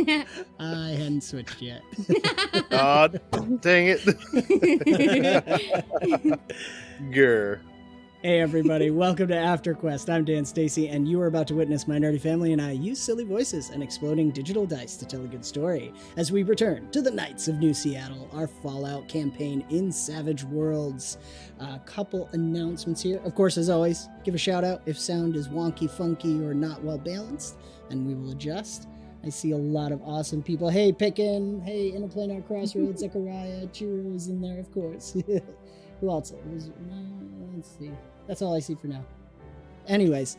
I hadn't switched yet. Oh, dang it. Grr. Hey everybody, welcome to AfterQuest. I'm Dan Stacy, and you are about to witness my nerdy family and I use silly voices and exploding digital dice to tell a good story as we return to the Knights of New Seattle, our Fallout campaign in Savage Worlds. A couple announcements here. Of course, as always, give a shout out if sound is wonky, funky, or not well balanced, and we will adjust. I see a lot of awesome people. Hey, Pickin'. Hey, Interplanar Crossroads, 𝒂𝒑𝒆𝒔𝒕𝒆𝒂, Cheers in there, of course. Who else? Let's see. That's all I see for now. Anyways,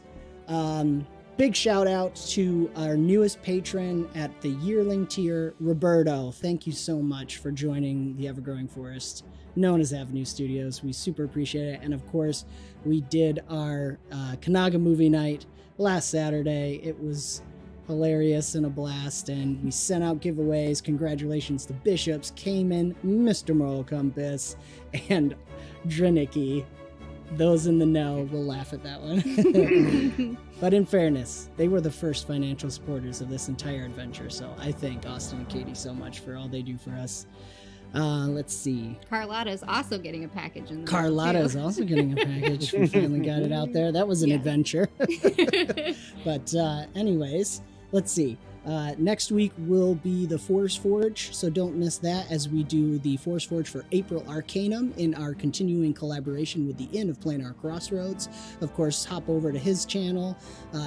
big shout out to our newest patron at the yearling tier, Roberto. Thank you so much for joining the Ever-Growing Forest, known as Avenue Studios. We super appreciate it. And of course, we did our Kanaga movie night last Saturday. It was hilarious and a blast, and we sent out giveaways. Congratulations to Bishops, Cayman, Mr. Moral Compass, and Draniki. Those in the know will laugh at that one. But in fairness, they were the first financial supporters of this entire adventure, so I thank Austin and Katie so much for all they do for us. Let's see. Carlotta is also getting a package in the Carlotta is also getting a package. We finally got it out there. That was an adventure. But anyways, let's see. Next week will be the Force Forge, so don't miss that as we do the Force Forge for April Arcanum in our continuing collaboration with the Inn of Planar Crossroads. Of course, hop over to his channel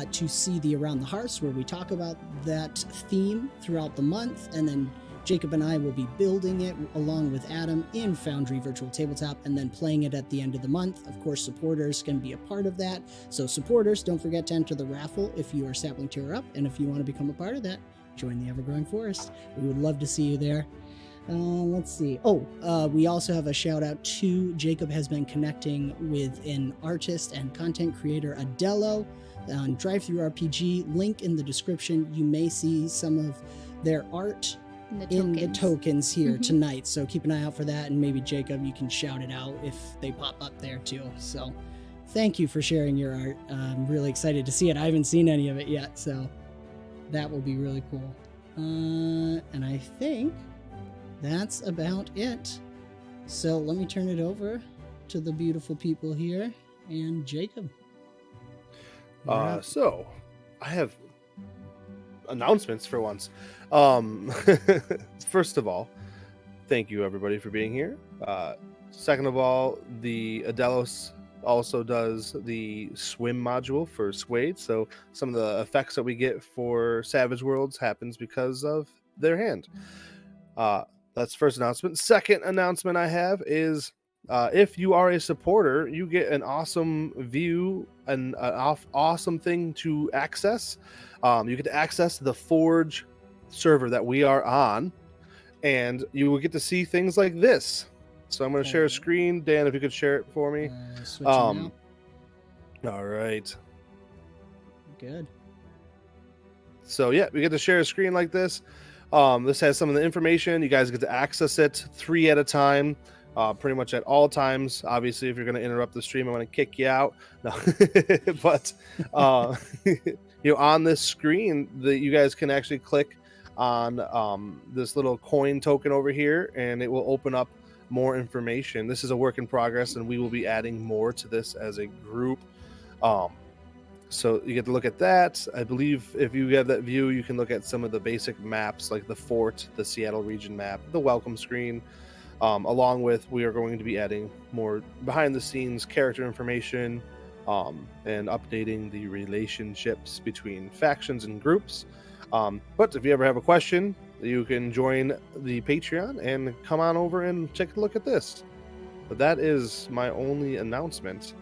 to see the Around the Hearth, where we talk about that theme throughout the month, and then Jacob and I will be building it along with Adam in Foundry Virtual Tabletop and then playing it at the end of the month. Of course, supporters can be a part of that. So supporters, don't forget to enter the raffle if you are sapling tier up. And if you want to become a part of that, join the Ever-Growing Forest. We would love to see you there. Let's see. We also have a shout out to Jacob has been connecting with an artist and content creator, Adello, on Drive-Thru RPG. Link in the description. You may see some of their art in the tokens here tonight, so keep an eye out for that, and maybe Jacob, you can shout it out if they pop up there too. So thank you for sharing your art. I'm really excited to see it. I haven't seen any of it yet, so that will be really cool. And I think that's about it. So let me turn it over to the beautiful people here and Jacob. So I have announcements for once. First of all, thank you everybody for being here. Second of all, the Adelos also does the swim module for 𝒔𝒐𝒏𝒄𝒂, so some of the effects that we get for Savage Worlds happens because of their hand. That's the first announcement. Second announcement I have is if you are a supporter, you get an awesome view and an awesome thing to access. You get to access the Forge server that we are on, and you will get to see things like this. So I'm going to share a screen. Dan, if you could share it for me. All right. Good. So yeah, we get to share a screen like this. This has some of the information. You guys get to access it 3 at a time. Pretty much at all times. Obviously, if you're going to interrupt the stream, I'm going to kick you out. No, but on this screen, you guys can actually click on this little coin token over here, and it will open up more information. This is a work in progress, and we will be adding more to this as a group. So you get to look at that. I believe if you have that view, you can look at some of the basic maps, like the fort, the Seattle region map, the welcome screen. Along with, we are going to be adding more behind the scenes character information and updating the relationships between factions and groups. But if you ever have a question, you can join the Patreon and come on over and take a look at this. But that is my only announcement.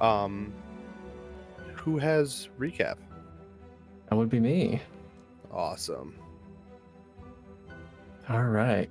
Who has recap? That would be me. Awesome. All right.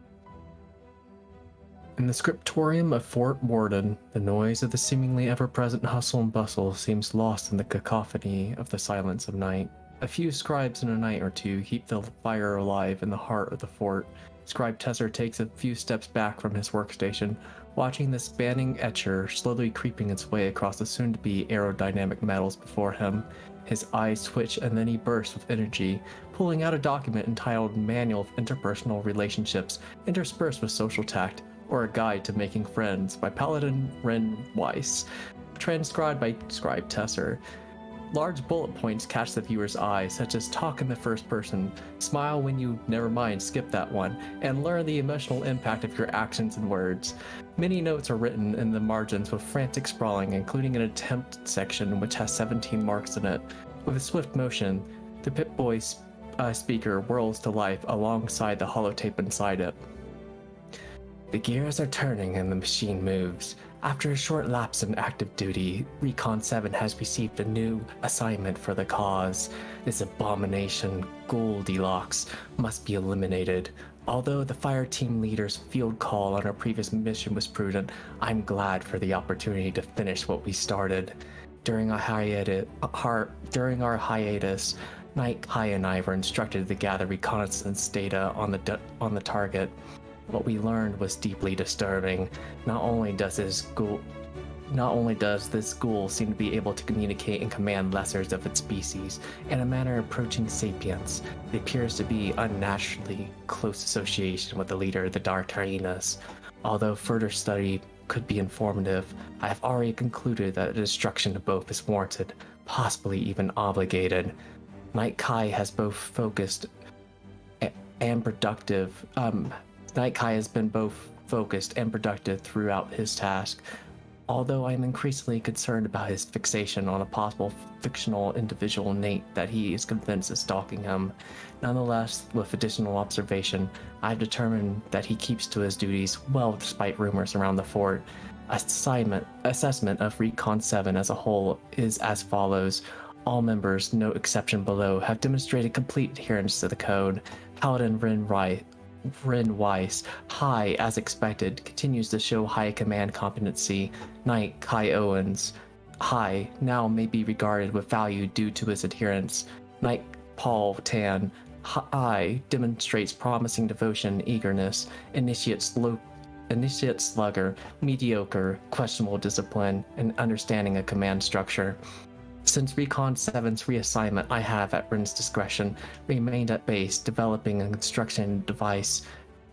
In the scriptorium of Fort Warden, the noise of the seemingly ever-present hustle and bustle seems lost in the cacophony of the silence of night. A few scribes in a night or two keep the fire alive in the heart of the fort, 𝒔𝒑𝒆𝒄 takes a few steps back from his workstation, watching the spanning etcher slowly creeping its way across the soon-to-be aerodynamic metals before him. His eyes twitch and then he bursts with energy, pulling out a document entitled Manual of Interpersonal Relationships Interspersed with Social Tact, or A Guide to Making Friends by Paladin Ren Wyse, transcribed by 𝒔𝒑𝒆𝒄. Large bullet points catch the viewer's eye, such as talk in the first person, smile when you never mind skip that one, and learn the emotional impact of your actions and words. Many notes are written in the margins with frantic sprawling, including an attempt section which has 17 marks in it. With a swift motion, the Pip-Boy speaker whirls to life alongside the holotape inside it. The gears are turning and the machine moves. After a short lapse in active duty, Recon 7 has received a new assignment for the cause. This abomination, 𝒂𝒂𝒔𝒐𝒏𝒂𝒔𝒕𝒆𝒓, must be eliminated. Although the fire team leader's field call on our previous mission was prudent, I'm glad for the opportunity to finish what we started. During our hiatus, Knight Kai and I were instructed to gather reconnaissance data on the target. What we learned was deeply disturbing. Not only does this ghoul seem to be able to communicate and command lessers of its species in a manner approaching sapience, it appears to be unnaturally close association with the leader of the Dark Hyenas. Although further study could be informative, I have already concluded that the destruction of both is warranted, possibly even obligated. Knight Kai has both focused and productive. Knight Kai has been both focused and productive throughout his task, although I am increasingly concerned about his fixation on a possible fictional individual Nate that he is convinced is stalking him. Nonetheless, with additional observation, I have determined that he keeps to his duties well despite rumors around the fort. Assessment of Recon 7 as a whole is as follows. All members, no exception below, have demonstrated complete adherence to the code. Paladin Ren Wyse, high as expected, continues to show high command competency. Knight Kai Owens, high, now may be regarded with value due to his adherence. Knight Paul Tan, high, demonstrates promising devotion, eagerness. Initiate Slugger, mediocre, questionable discipline, and understanding of command structure. Since Recon 7's reassignment, I have, at Ren's discretion, remained at base, developing a construction device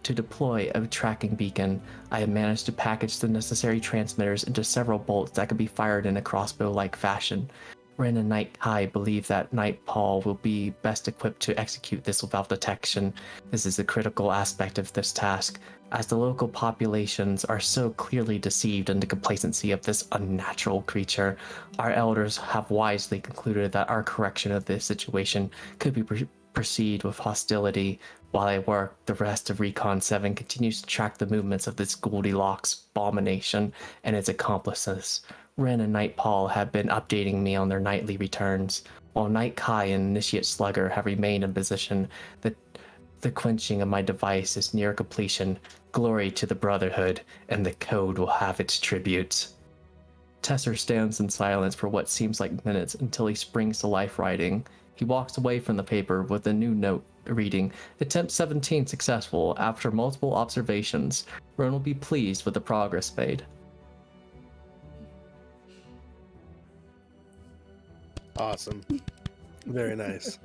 to deploy a tracking beacon. I have managed to package the necessary transmitters into several bolts that can be fired in a crossbow-like fashion. Ren and Knight Kai believe that Knight Paul will be best equipped to execute this without detection. This is a critical aspect of this task, as the local populations are so clearly deceived in the complacency of this unnatural creature. Our elders have wisely concluded that our correction of this situation could be proceed with hostility. While I work, the rest of Recon 7 continues to track the movements of this 𝒂𝒂𝒔𝒐𝒏𝒂𝒔 abomination and its accomplices. Ren and Knight Paul have been updating me on their nightly returns, while Knight Kai and Initiate Slugger have remained in position. The quenching of my device is near completion. Glory to the Brotherhood, and the code will have its tributes. Tesser stands in silence for what seems like minutes until he springs to life writing. He walks away from the paper with a new note reading, Attempt 17 successful. After multiple observations, Ren will be pleased with the progress made. Awesome. Very nice.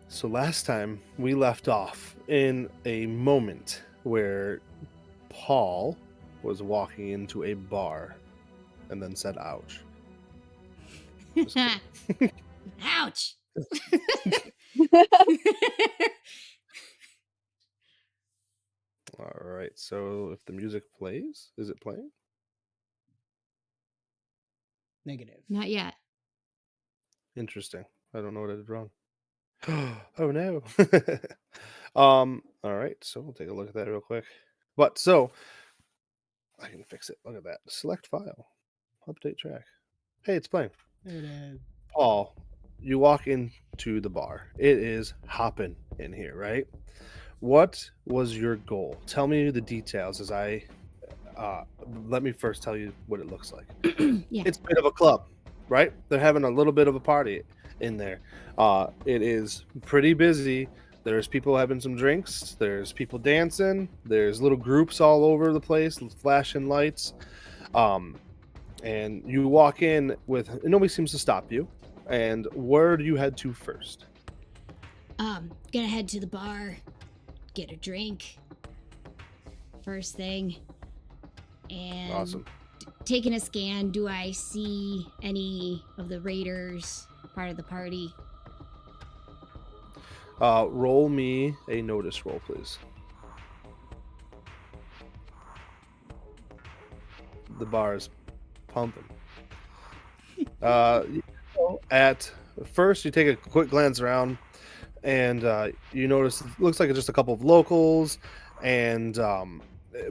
So last time we left off in a moment where Paul was walking into a bar and then said, ouch. Ouch. All right. So if the music plays, is it playing? Negative. Not yet. Interesting. I don't know what I did wrong. Oh no. All right, so we'll take a look at that real quick. But so I can fix it. Look at that. Select file. Update track. Hey, it's playing. There it is. Paul, you walk into the bar. It is hopping in here, right? What was your goal? Tell me the details as I let me first tell you what it looks like. Yeah. It's a bit of a club, right? They're having a little bit of a party in there. It is pretty busy. There's people having some drinks. There's people dancing. There's little groups all over the place, flashing lights. And you walk in with, nobody seems to stop you. And where do you head to first? Gonna head to the bar, get a drink. First thing. And Awesome. Taking a scan, do I see any of the raiders part of the party? Roll me a notice roll, please. The bar is pumping. At first, you take a quick glance around, and you notice it looks like it's just a couple of locals, and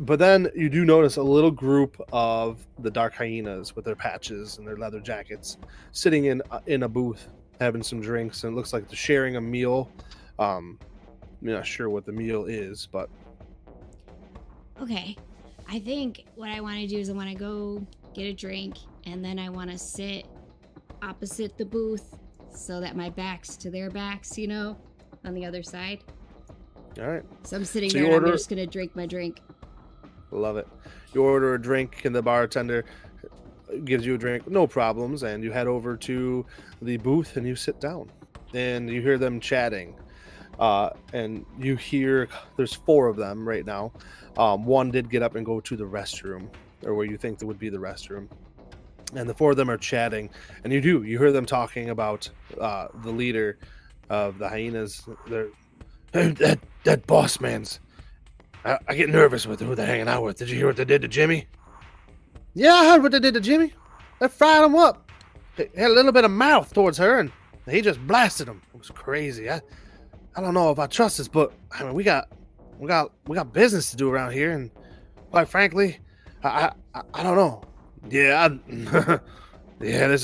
but then you do notice a little group of the Dark Hyenas with their patches and their leather jackets sitting in a booth having some drinks, and it looks like they're sharing a meal. I'm not sure what the meal is, but Okay. I think what I want to do is I want to go get a drink, and then I want to sit opposite the booth so that my back's to their backs, you know, on the other side. all right. So I'm sitting So there you and I'm order- just going to drink my drink. Love it. You order a drink, and the bartender gives you a drink, no problems, and you head over to the booth and you sit down. And you hear them chatting. And you hear there's 4 of them right now. One did get up and go to the restroom, or where you think there would be the restroom. And the 4 of them are chatting, and you hear them talking about the leader of the hyenas. That boss man's. I get nervous with who they're hanging out with. Did you hear what they did to Jimmy? Yeah, I heard what they did to Jimmy. They fried him up. He had a little bit of mouth towards her, and he just blasted him. It was crazy. I don't know if I trust this, but I mean, we got business to do around here, and quite frankly, I don't know. Yeah, yeah,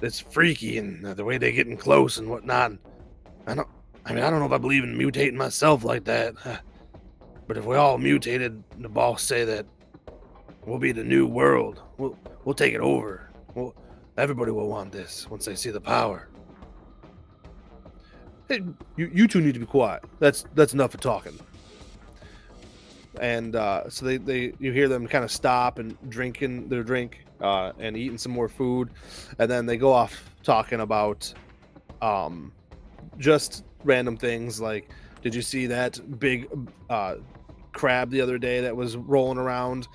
it's freaky, and the way they're getting close and whatnot. I don't know if I believe in mutating myself like that. But if we all mutated, the boss say that we'll be the new world. We'll take it over. Everybody will want this once they see the power. Hey, you two need to be quiet. That's enough of talking. And so you hear them kind of stop and drinking their drink and eating some more food, and then they go off talking about just random things like, did you see that big crab the other day that was rolling around?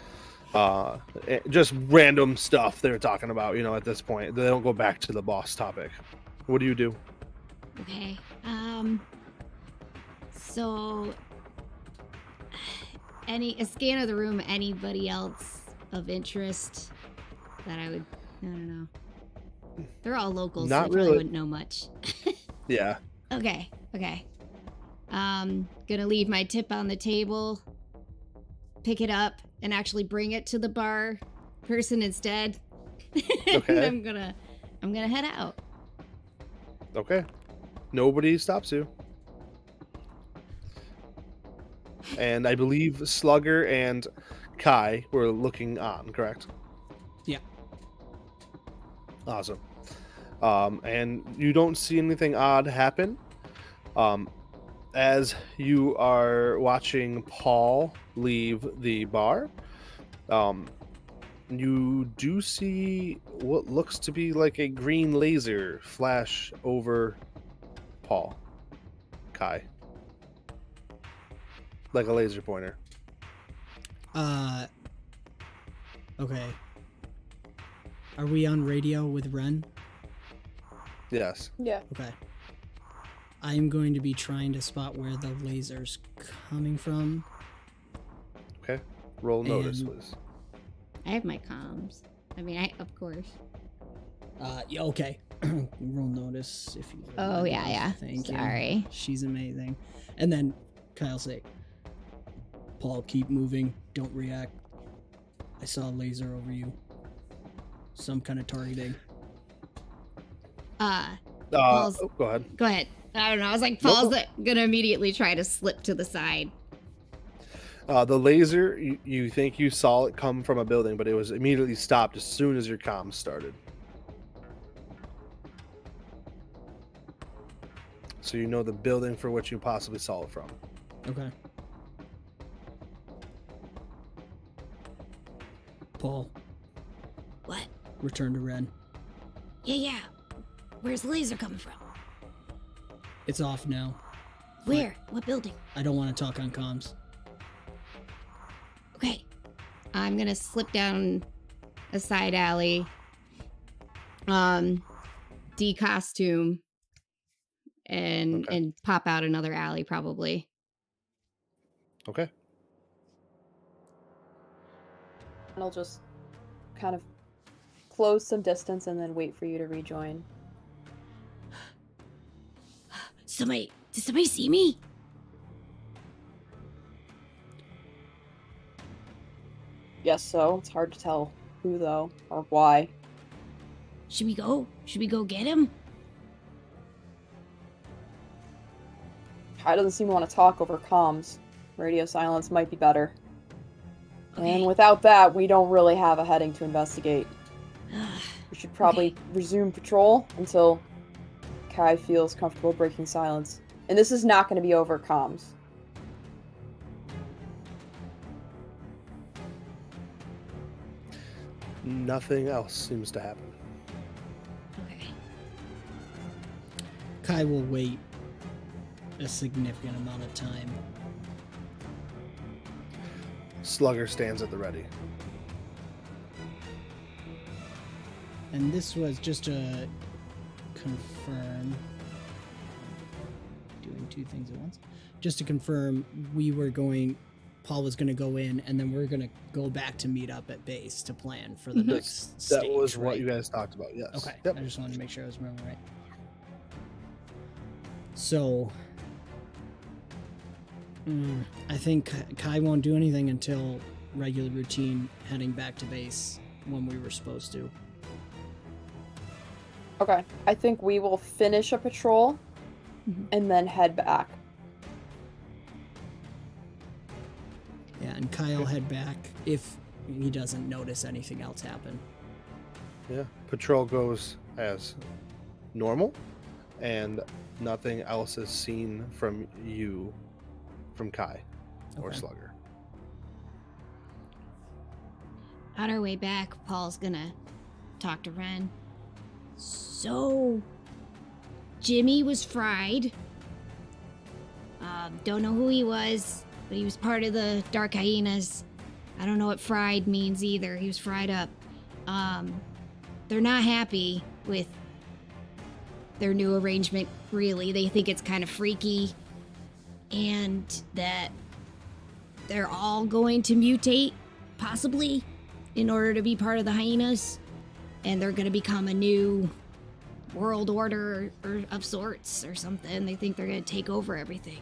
Just random stuff they were talking about. At this point, they don't go back to the boss topic. What do you do? Okay. So a scan of the room, anybody else of interest that I don't know. They're all locals, so I Not probably really. wouldn't know much. Yeah. Okay. Gonna leave my tip on the table, pick it up, and actually bring it to the bar person instead. Okay. And I'm gonna head out. Okay. Nobody stops you. And I believe Slugger and Kai were looking on, correct? Yeah. Awesome. And you don't see anything odd happen. As you are watching Paul leave the bar, you do see what looks to be like a green laser flash over Paul. Kai. Like a laser pointer. Okay. Are we on radio with Ren? Yes. Yeah. Okay. I'm going to be trying to spot where the laser's coming from. Okay. Roll notice, And- please. I have my comms. Of course. Yeah, okay. Roll notice if you. Oh, yeah. Thank you. Sorry. She's amazing. And then Kyle say, Paul, keep moving. Don't react. I saw a laser over you. Some kind of targeting. Paul's- Go ahead. Go ahead. I don't know. I was like, Nope. Paul's gonna immediately try to slip to the side. The laser, you think you saw it come from a building, but it was immediately stopped as soon as your comms started. so you know the building for which you possibly saw it from. Okay. Paul, What? return to Ren. Yeah. Where's the laser coming from? It's off now. Where? What building? I don't want to talk on comms. Okay. I'm gonna slip down a side alley. De-costume. And pop out another alley, probably. Okay. And I'll just kind of close some distance and then wait for you to rejoin. Did somebody see me? Yes, so it's hard to tell who though or why. Should we go? Should we go get him? Kai doesn't seem to want to talk over comms. Radio silence might be better. Okay. And without that, we don't really have a heading to investigate. We should probably resume patrol until Kai feels comfortable breaking silence. And this is not going to be over comms. Nothing else seems to happen. Okay. Kai will wait a significant amount of time. Slugger stands at the ready. And this was just to confirm. Doing two things at once. Just to confirm, Paul was going to go in, and then we're going to go back to meet up at base to plan for the next stage. That was what right? you guys talked about, yes. Okay, Yep. I just wanted to make sure I was remembering right. So, I think Kai won't do anything until regular routine heading back to base when we were supposed to. Okay, I think we will finish a patrol and then head back. Yeah, and Kai will head back if he doesn't notice anything else happen. Yeah. Patrol goes as normal, and nothing else is seen from Kai or Okay. Slugger. On our way back, Paul's gonna talk to Ren. So, Jimmy was fried. Don't know who he was, but he was part of the Dark Hyenas. I don't know what fried means either. He was fried up. They're not happy with their new arrangement, really. They think it's kind of freaky, and that they're all going to mutate, possibly, in order to be part of the Hyenas, and they're going to become a new world order or of sorts or something. They think they're going to take over everything.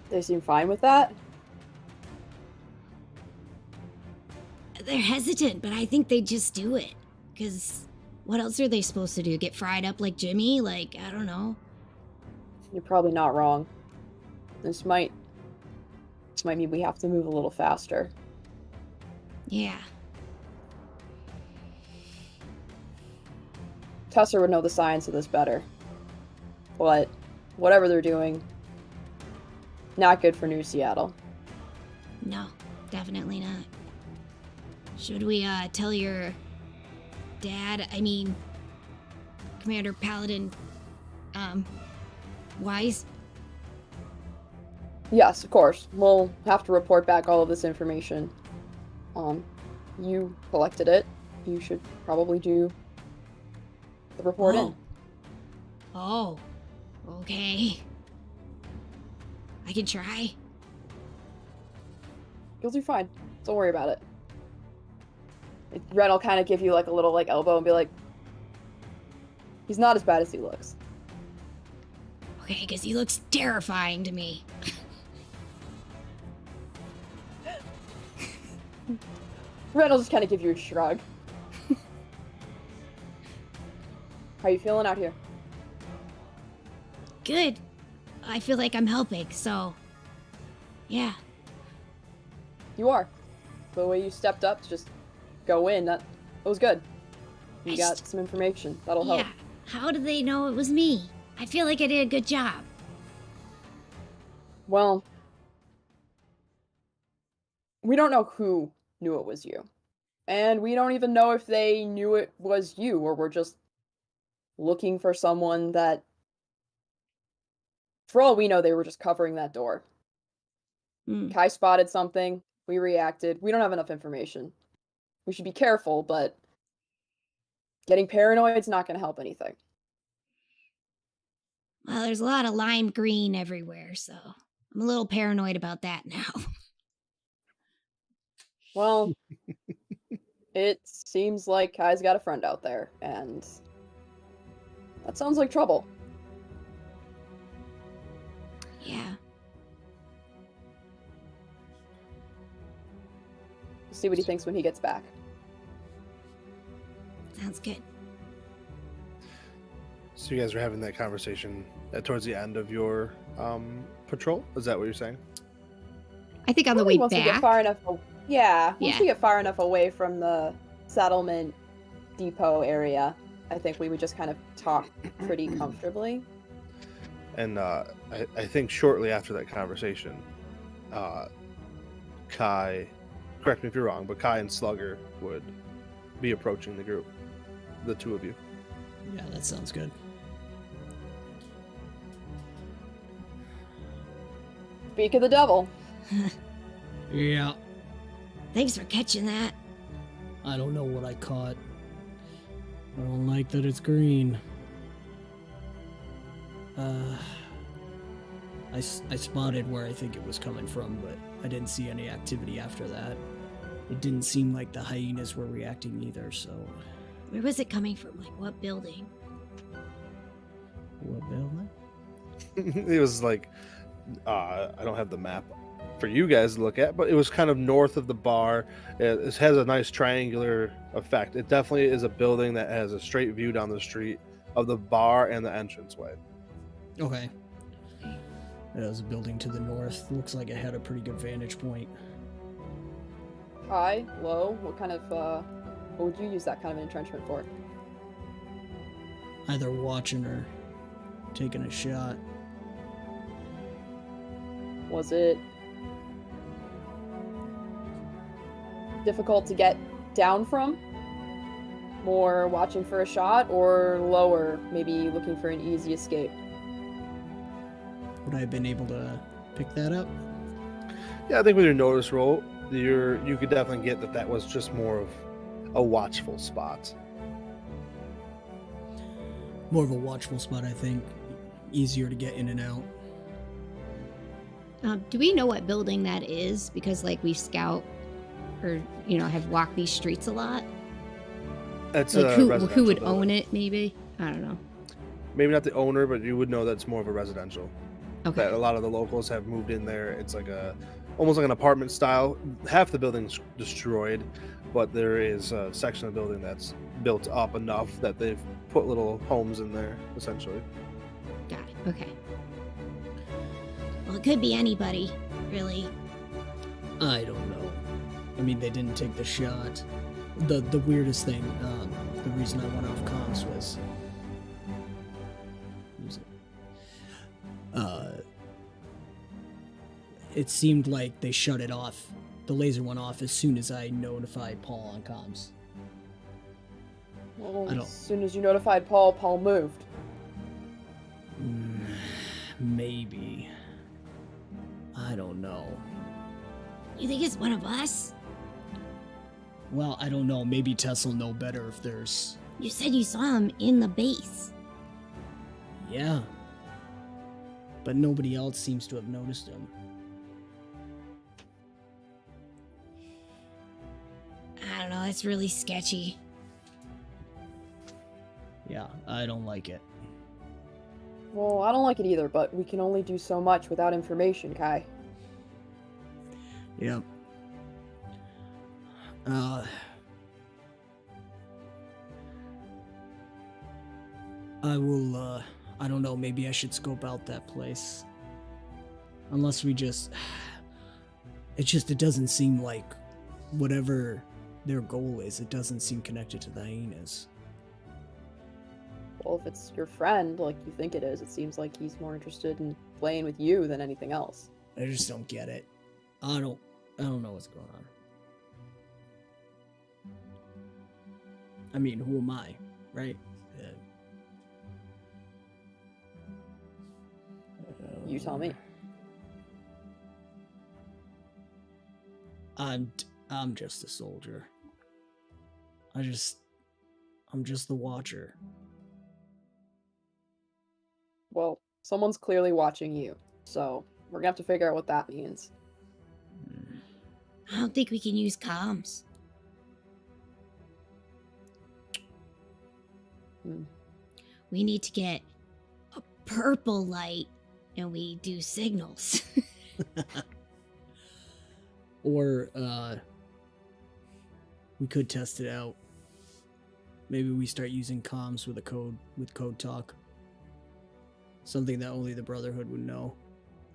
They seem fine with that. They're hesitant, but I think they just do it. Because what else are they supposed to do? Get fried up like Jimmy? Like, I don't know. You're probably not wrong. This might mean we have to move a little faster. Yeah. Tesser would know the science of this better. But whatever they're doing, not good for New Seattle. No, definitely not. Should we tell your dad, Commander Paladin, Wyse? Yes, of course. We'll have to report back all of this information. You collected it. You should probably do the report in. Oh, okay. I can try. You'll do fine. Don't worry about it. Ren will kind of give you like a little elbow and be like, he's not as bad as he looks. Okay, because he looks terrifying to me. Ren will just kind of give you a shrug. How you feeling out here? Good. I feel like I'm helping, so... Yeah. You are. The way you stepped up to just go in, that was good. You got some information. That'll help. Yeah. How did they know it was me? I feel like I did a good job. Well, we don't know who knew it was you. And we don't even know if they knew it was you or were just looking for someone that... For all we know, they were just covering that door. Kai spotted something. We reacted. We don't have enough information. We should be careful, but getting paranoid's not going to help anything. Well, there's a lot of lime green everywhere, so I'm a little paranoid about that now. Well, it seems like Kai's got a friend out there, and that sounds like trouble. Yeah. We'll see what he thinks when he gets back. Sounds good. So you guys are having that conversation towards the end of your patrol? Is that what you're saying? I think on the way Once we get back. far enough, once Yeah. we get far enough away from the settlement depot area, I think we would just kind of talk pretty comfortably. And I think shortly after that conversation, Kai, correct me if you're wrong, but Kai and Slugger would be approaching the group, the two of you. Yeah, that sounds good. Speak of the devil. Yeah. Thanks for catching that. I don't know what I caught. I don't like that it's green. I spotted where I think it was coming from, but I didn't see any activity after that. It didn't seem like the hyenas were reacting either, so... Where was it coming from? Like, what building? What building? It was like, I don't have the map for you guys to look at, but it was kind of north of the bar. It has a nice triangular effect. It definitely is a building that has a straight view down the street of the bar and the entranceway. Okay. That was a building to the north. Looks like it had a pretty good vantage point. High, low, what kind of, what would you use that kind of entrenchment for? Either watching or taking a shot. Was it difficult to get down from? More watching for a shot, or lower, maybe looking for an easy escape? Would I have been able to pick that up? Yeah, I think with your notice roll, you could definitely get that was just more of a watchful spot. More of a watchful spot, I think. Easier to get in and out. Do we know what building that is? Because, like, we scout or, have walked these streets a lot. That's Like, a who residential would building. own it, maybe? I don't know. Maybe not the owner, but you would know that's more of a residential. Okay. That a lot of the locals have moved in there. It's like almost like an apartment style. Half the building's destroyed, but there is a section of the building that's built up enough that they've put little homes in there, essentially. Got it. Okay. Well, it could be anybody, really. I don't know. I mean, they didn't take the shot. The weirdest thing, the reason I went off comms was... it seemed like they shut it off. The laser went off as soon as I notified Paul on comms. Well, I don't- as soon as you notified Paul, Paul moved. Maybe. I don't know. You think it's one of us? Well, I don't know. Maybe Tess will know better if there's... You said you saw him in the base. Yeah. But nobody else seems to have noticed him. I don't know. That's really sketchy. Yeah, I don't like it. Well, I don't like it either, but we can only do so much without information, Kai. Yep. I will, I don't know, maybe I should scope out that place. Unless we just... It doesn't seem like whatever their goal is, it doesn't seem connected to the hyenas. Well, if it's your friend, like you think it is, it seems like he's more interested in playing with you than anything else. I just don't get it. I don't know what's going on. I mean, who am I, right? You tell me. I'm just a soldier. I'm just the watcher. Well, someone's clearly watching you, so we're gonna have to figure out what that means. I don't think we can use comms. We need to get a purple light and we do signals. Or we could test it out. Maybe we start using comms with code talk. Something that only the Brotherhood would know.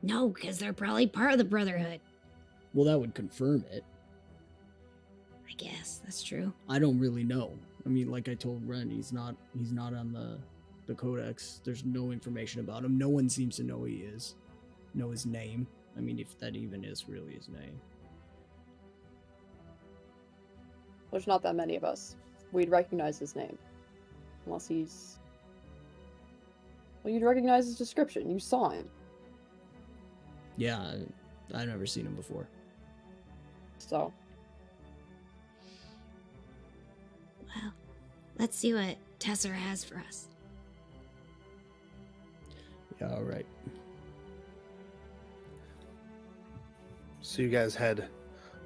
No, because they're probably part of the Brotherhood. Well, that would confirm it. I guess that's true. I don't really know. I mean, like I told Ren, he's not on the Codex. There's no information about him. No one seems to know who he is. Know his name. I mean, if that even is really his name. There's not that many of us. We'd recognize his name. Unless he's... Well, you'd recognize his description. You saw him. Yeah, I've never seen him before. So... Well, let's see what Tesser has for us. Yeah, all right. So you guys head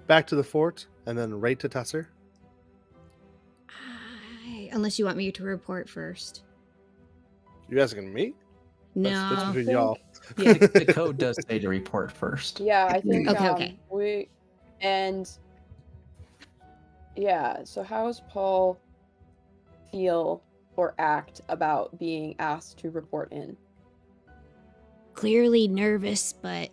back to the fort and then right to Tesser. Unless you want me to report first. You asking me? No. That's between y'all. Yeah, the code does say to report first. Yeah, I think Okay. Yeah, so how does Paul feel or act about being asked to report in? Clearly nervous, but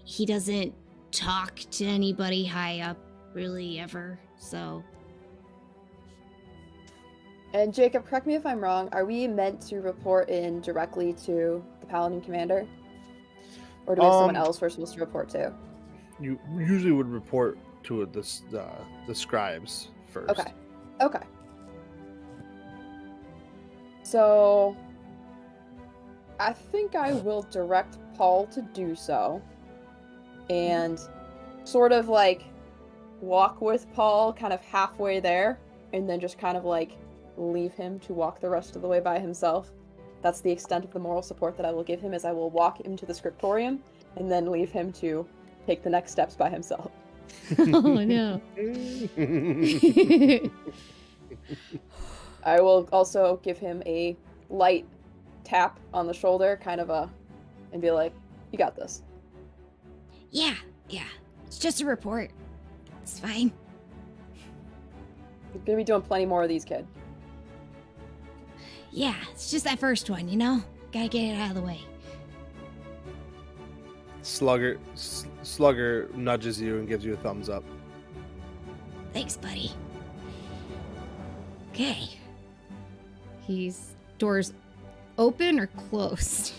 he doesn't talk to anybody high up really ever, so... And Jacob, correct me if I'm wrong, are we meant to report in directly to the Paladin Commander? Or do we have someone else we're supposed to report to? You usually would report to the scribes first. Okay. So, I think I will direct Paul to do so. And sort of like walk with Paul kind of halfway there. And then just kind of like leave him to walk the rest of the way by himself. That's the extent of the moral support that I will give him, is I will walk him to the scriptorium and then leave him to take the next steps by himself. Oh no. I will also give him a light tap on the shoulder, and be like, you got this. Yeah. It's just a report. It's fine. You're gonna be doing plenty more of these, kid. Yeah, it's just that first one, you know? Gotta get it out of the way. Slugger nudges you and gives you a thumbs up. Thanks, buddy. Okay. Doors open or closed?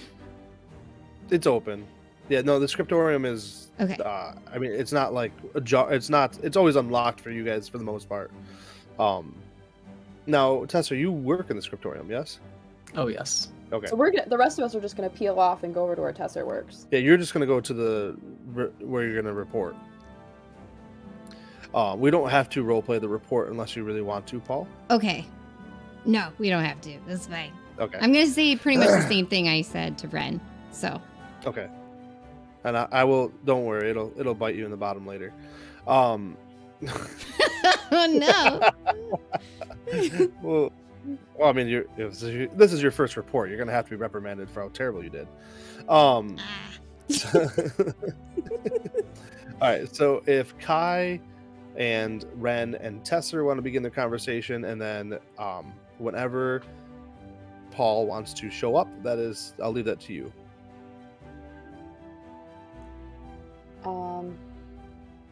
It's open. Yeah, no, the scriptorium is... Okay. I mean, it's not like a jar. It's always unlocked for you guys for the most part. Now, Tesser, you work in the scriptorium, yes? Oh, yes. Okay. So the rest of us are just gonna peel off and go over to where Tesser works. Yeah, you're just gonna go to where you're gonna report. We don't have to roleplay the report unless you really want to, Paul. Okay. No, we don't have to. That's fine. Okay. I'm gonna say pretty much the same thing I said to Ren. So. Okay. And I will. Don't worry. It'll bite you in the bottom later. Oh no. well, I mean, this is your first report. You're gonna have to be reprimanded for how terrible you did. All right. So if Kai and Ren and Tesser want to begin the conversation, and then whenever Paul wants to show up, I'll leave that to you.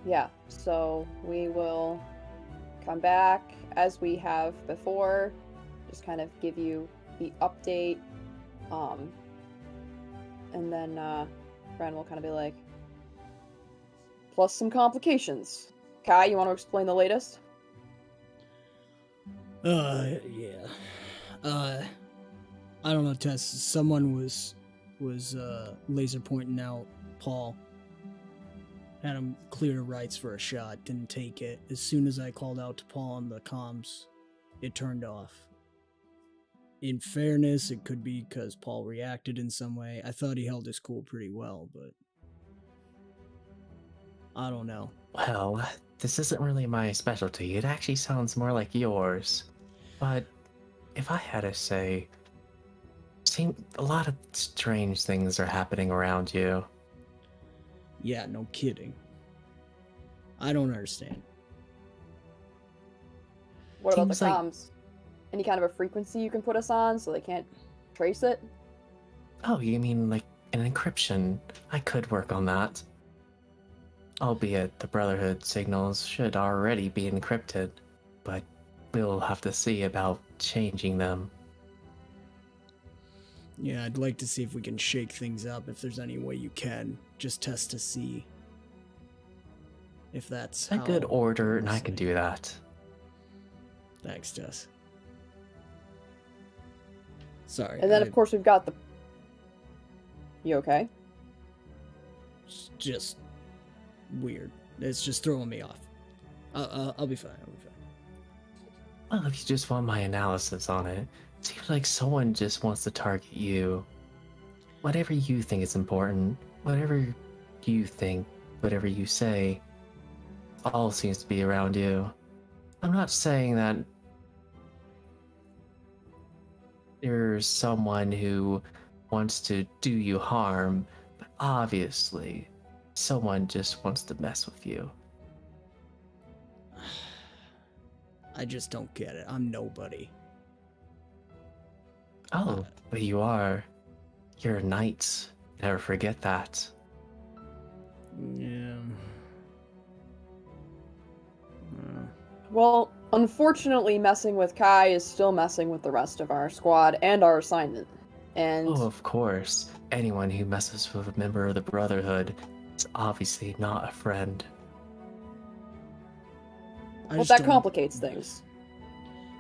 Yeah, so we will come back as we have before, just kind of give you the update. And then Ren will kind of be like, plus some complications. Kai, you want to explain the latest? Yeah. I don't know, Tess. Someone was laser pointing out Paul. Had him clear the rights for a shot, didn't take it. As soon as I called out to Paul on the comms, it turned off. In fairness, it could be because Paul reacted in some way. I thought he held his cool pretty well, but I don't know. Well, this isn't really my specialty. It actually sounds more like yours. But if I had to say, a lot of strange things are happening around you. Yeah, no kidding. I don't understand. What about the Seems like- comms? Any kind of a frequency you can put us on so they can't trace it? Oh, you mean like an encryption? I could work on that. Albeit the Brotherhood signals should already be encrypted, but we'll have to see about changing them. Yeah, I'd like to see if we can shake things up, if there's any way you can. Just test to see if that's A good order, and I can do that. Thanks, Tess. Sorry. And then, of course, we've got the... You okay? It's just weird. It's just throwing me off. I'll be fine. Well, if you just want my analysis on it, it seems like someone just wants to target you. Whatever you think is important, whatever you think, whatever you say, all seems to be around you. I'm not saying that there's someone who wants to do you harm, but obviously, someone just wants to mess with you. I just don't get it. I'm nobody. Oh, but you are. You're a knight. Never forget that. Yeah. Well, unfortunately, messing with Kai is still messing with the rest of our squad and our assignment. And Oh, of course. Anyone who messes with a member of the Brotherhood is obviously not a friend. well, that complicates things.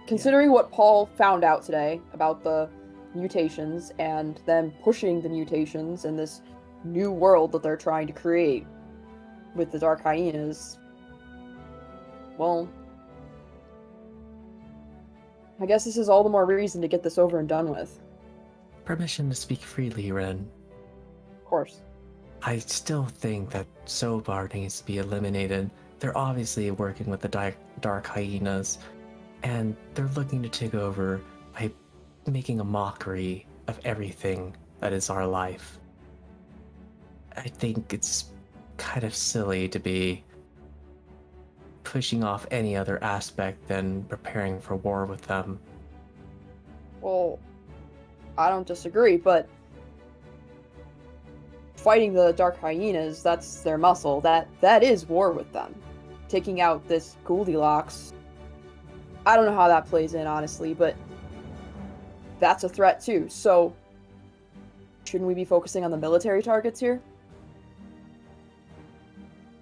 Considering what Paul found out today about the mutations and them pushing the mutations in this new world that they're trying to create with the Dark Hyenas, well, I guess this is all the more reason to get this over and done with. Permission to speak freely, Ren. Of course. I still think that 𝒂𝒏𝒄𝒂 needs to be eliminated. They're obviously working with the Dark Hyenas, and they're looking to take over by making a mockery of everything that is our life. I think it's kind of silly to be pushing off any other aspect than preparing for war with them. Well, I don't disagree, but fighting the Dark Hyenas, that's their muscle. That is war with them. Taking out this Goldilocks, I don't know how that plays in, honestly, but that's a threat too. So, shouldn't we be focusing on the military targets here?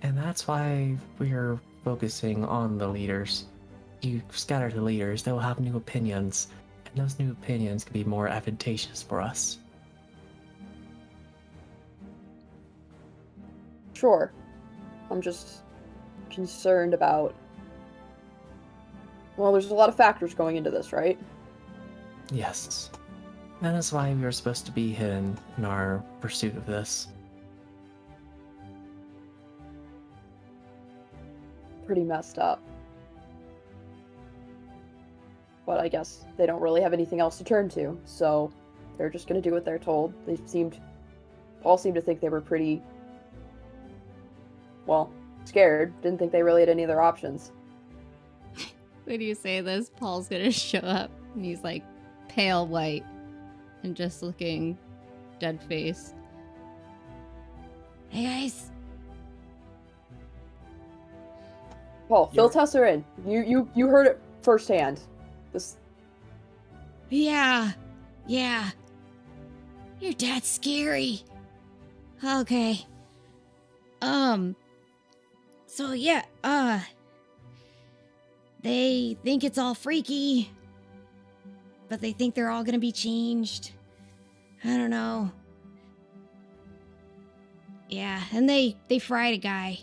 And that's why we're focusing on the leaders. You scatter the leaders, they'll have new opinions, and those new opinions can be more advantageous for us. Sure. I'm just concerned about... Well, there's a lot of factors going into this, right? Yes. That is why we were supposed to be hidden in our pursuit of this. Pretty messed up. But I guess they don't really have anything else to turn to, so they're just gonna do what they're told. Paul seemed to think they were pretty, well, scared. Didn't think they really had any other options. When you say this, Paul's gonna show up and he's like pale white and just looking dead face. Hey guys, Paul, fill Tesser in. You heard it firsthand. Yeah. Your dad's scary. Okay. So yeah, they think it's all freaky, but they think they're all gonna be changed. I don't know. Yeah, and they fried a guy.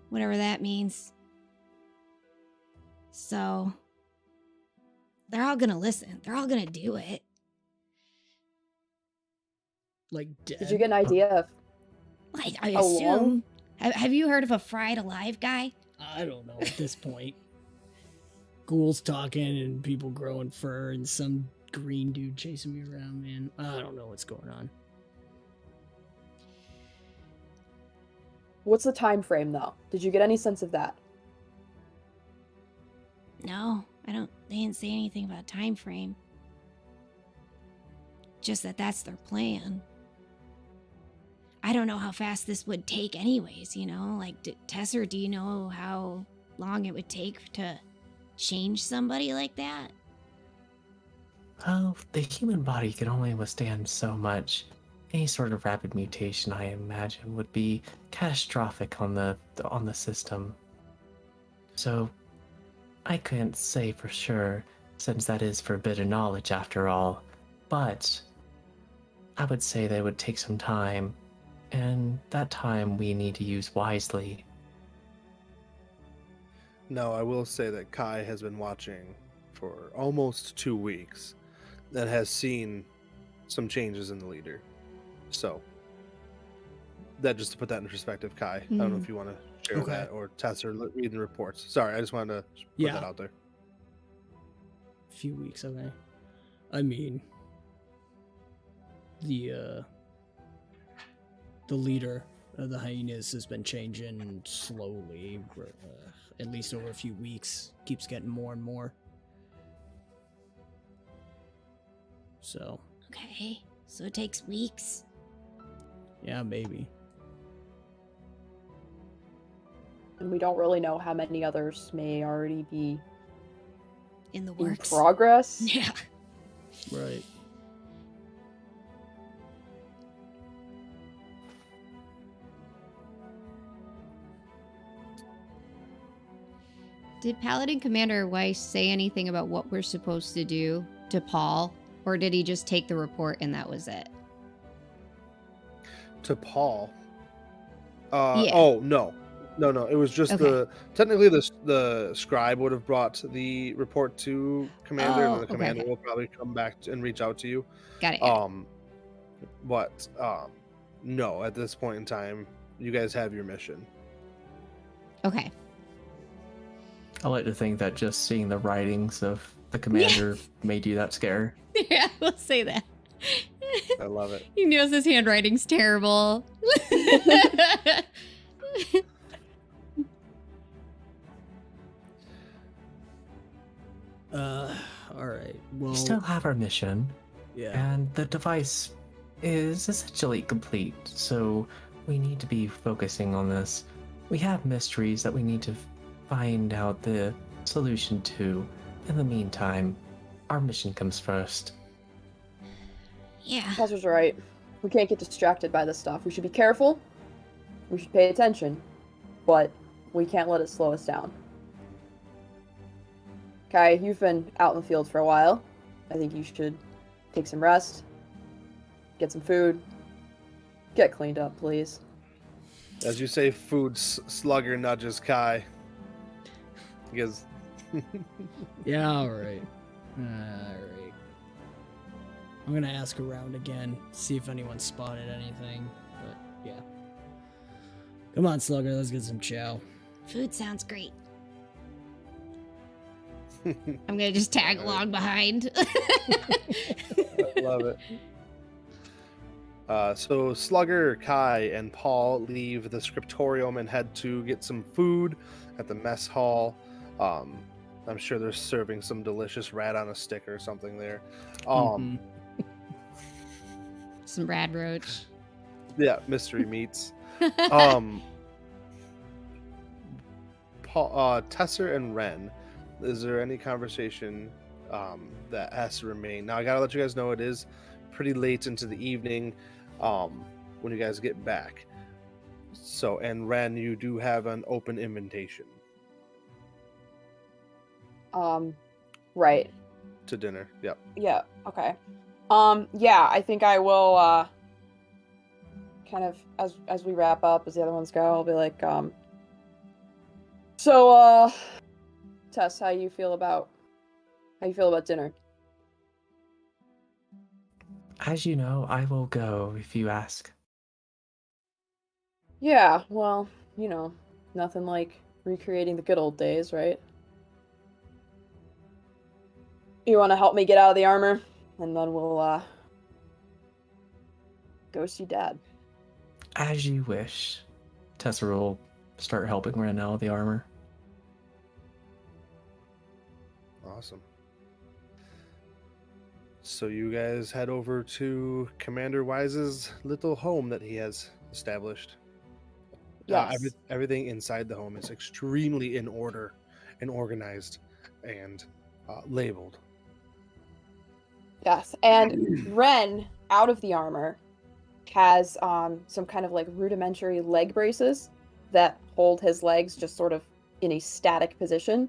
Whatever that means. So they're all gonna listen. They're all gonna do it. Like dead. Did you get an idea of Like, I how long? assume. Have you heard of a fried alive guy? I don't know at this point. Ghouls talking and people growing fur and some green dude chasing me around, man. I don't know what's going on. What's the time frame, though? Did you get any sense of that? No, I don't. They didn't say anything about time frame. Just that that's their plan. I don't know how fast this would take anyways, you know? Like, Tesser, do you know how long it would take to change somebody like that? Well, the human body can only withstand so much. Any sort of rapid mutation, I imagine, would be catastrophic on the system. So, I couldn't say for sure, since that is forbidden knowledge after all. But I would say that it would take some time, and that time we need to use wisely. No, I will say that Kai has been watching for almost 2 weeks and has seen some changes in the leader. So, that just to put that in perspective, Kai. I don't know if you want to share Okay. that or Tesser reading reports. Sorry, I just wanted to put that out there. A few weeks, okay. I mean, the leader of the hyenas has been changing slowly, at least over a few weeks. Keeps getting more and more. So. Okay, so it takes weeks. Yeah, maybe. And we don't really know how many others may already be In the in works. progress. Yeah. Right. Did Paladin Commander Wyse say anything about what we're supposed to do to Paul? Or did he just take the report and that was it? To Paul. Yeah. Oh, no. No. It was just Okay. technically the scribe would have brought the report to commander, and then the okay, commander okay. will probably come back and reach out to you. Got it. But no, at this point in time, you guys have your mission. Okay. I like to think that just seeing the writings of the commander made you that scared. Yeah, we'll say that. I love it. He knows his handwriting's terrible. All right. Well, We still have our mission, yeah. and the device is essentially complete, so we need to be focusing on this. We have mysteries that we need to find out the solution to. In the meantime, our mission comes first. Yeah. Professor's right. We can't get distracted by this stuff. We should be careful. We should pay attention. But we can't let it slow us down. Kai, you've been out in the field for a while. I think you should take some rest. Get some food. Get cleaned up, please. As you say, food slugger nudges Kai. Because Yeah, all right. All right. I'm gonna ask around again, see if anyone spotted anything. But yeah. Come on, Slugger, let's get some chow. Food sounds great. I'm gonna just tag along behind. I love it. So Slugger, Kai, and Paul leave the scriptorium and head to get some food at the mess hall. I'm sure they're serving some delicious rat on a stick or something there. Some rad roach. Yeah, mystery meats. Paul, Tesser and Ren, is there any conversation that has to remain. Now I gotta let you guys know it is pretty late into the evening when you guys get back. So, and Ren, you do have an open invitation Right. to dinner. Yep. Yeah, okay. Yeah, I think I will kind of as we wrap up, as the other ones go, I'll be like, so Tess, how you feel about dinner? As you know, I will go if you ask. Yeah, well, you know, nothing like recreating the good old days, right? You want to help me get out of the armor, and then we'll go see Dad. As you wish. Tesser will start helping Ren out of the armor. Awesome. So you guys head over to Commander Wyse's little home that he has established. Yes. Everything inside the home is extremely in order and organized and labeled. Yes, and Ren, out of the armor, has some kind of like rudimentary leg braces that hold his legs just sort of in a static position,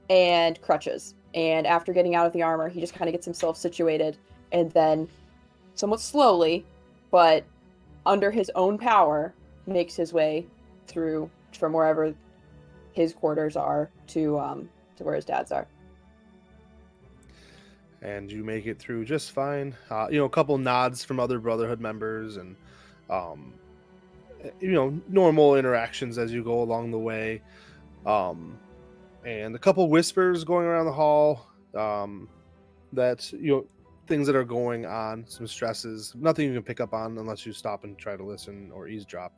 and crutches. And after getting out of the armor, he just kind of gets himself situated, and then somewhat slowly, but under his own power, makes his way through from wherever his quarters are to where his dad's are. And you make it through just fine. A couple nods from other Brotherhood members and, normal interactions as you go along the way. And a couple whispers going around the hall that, things that are going on, some stresses, nothing you can pick up on unless you stop and try to listen or eavesdrop.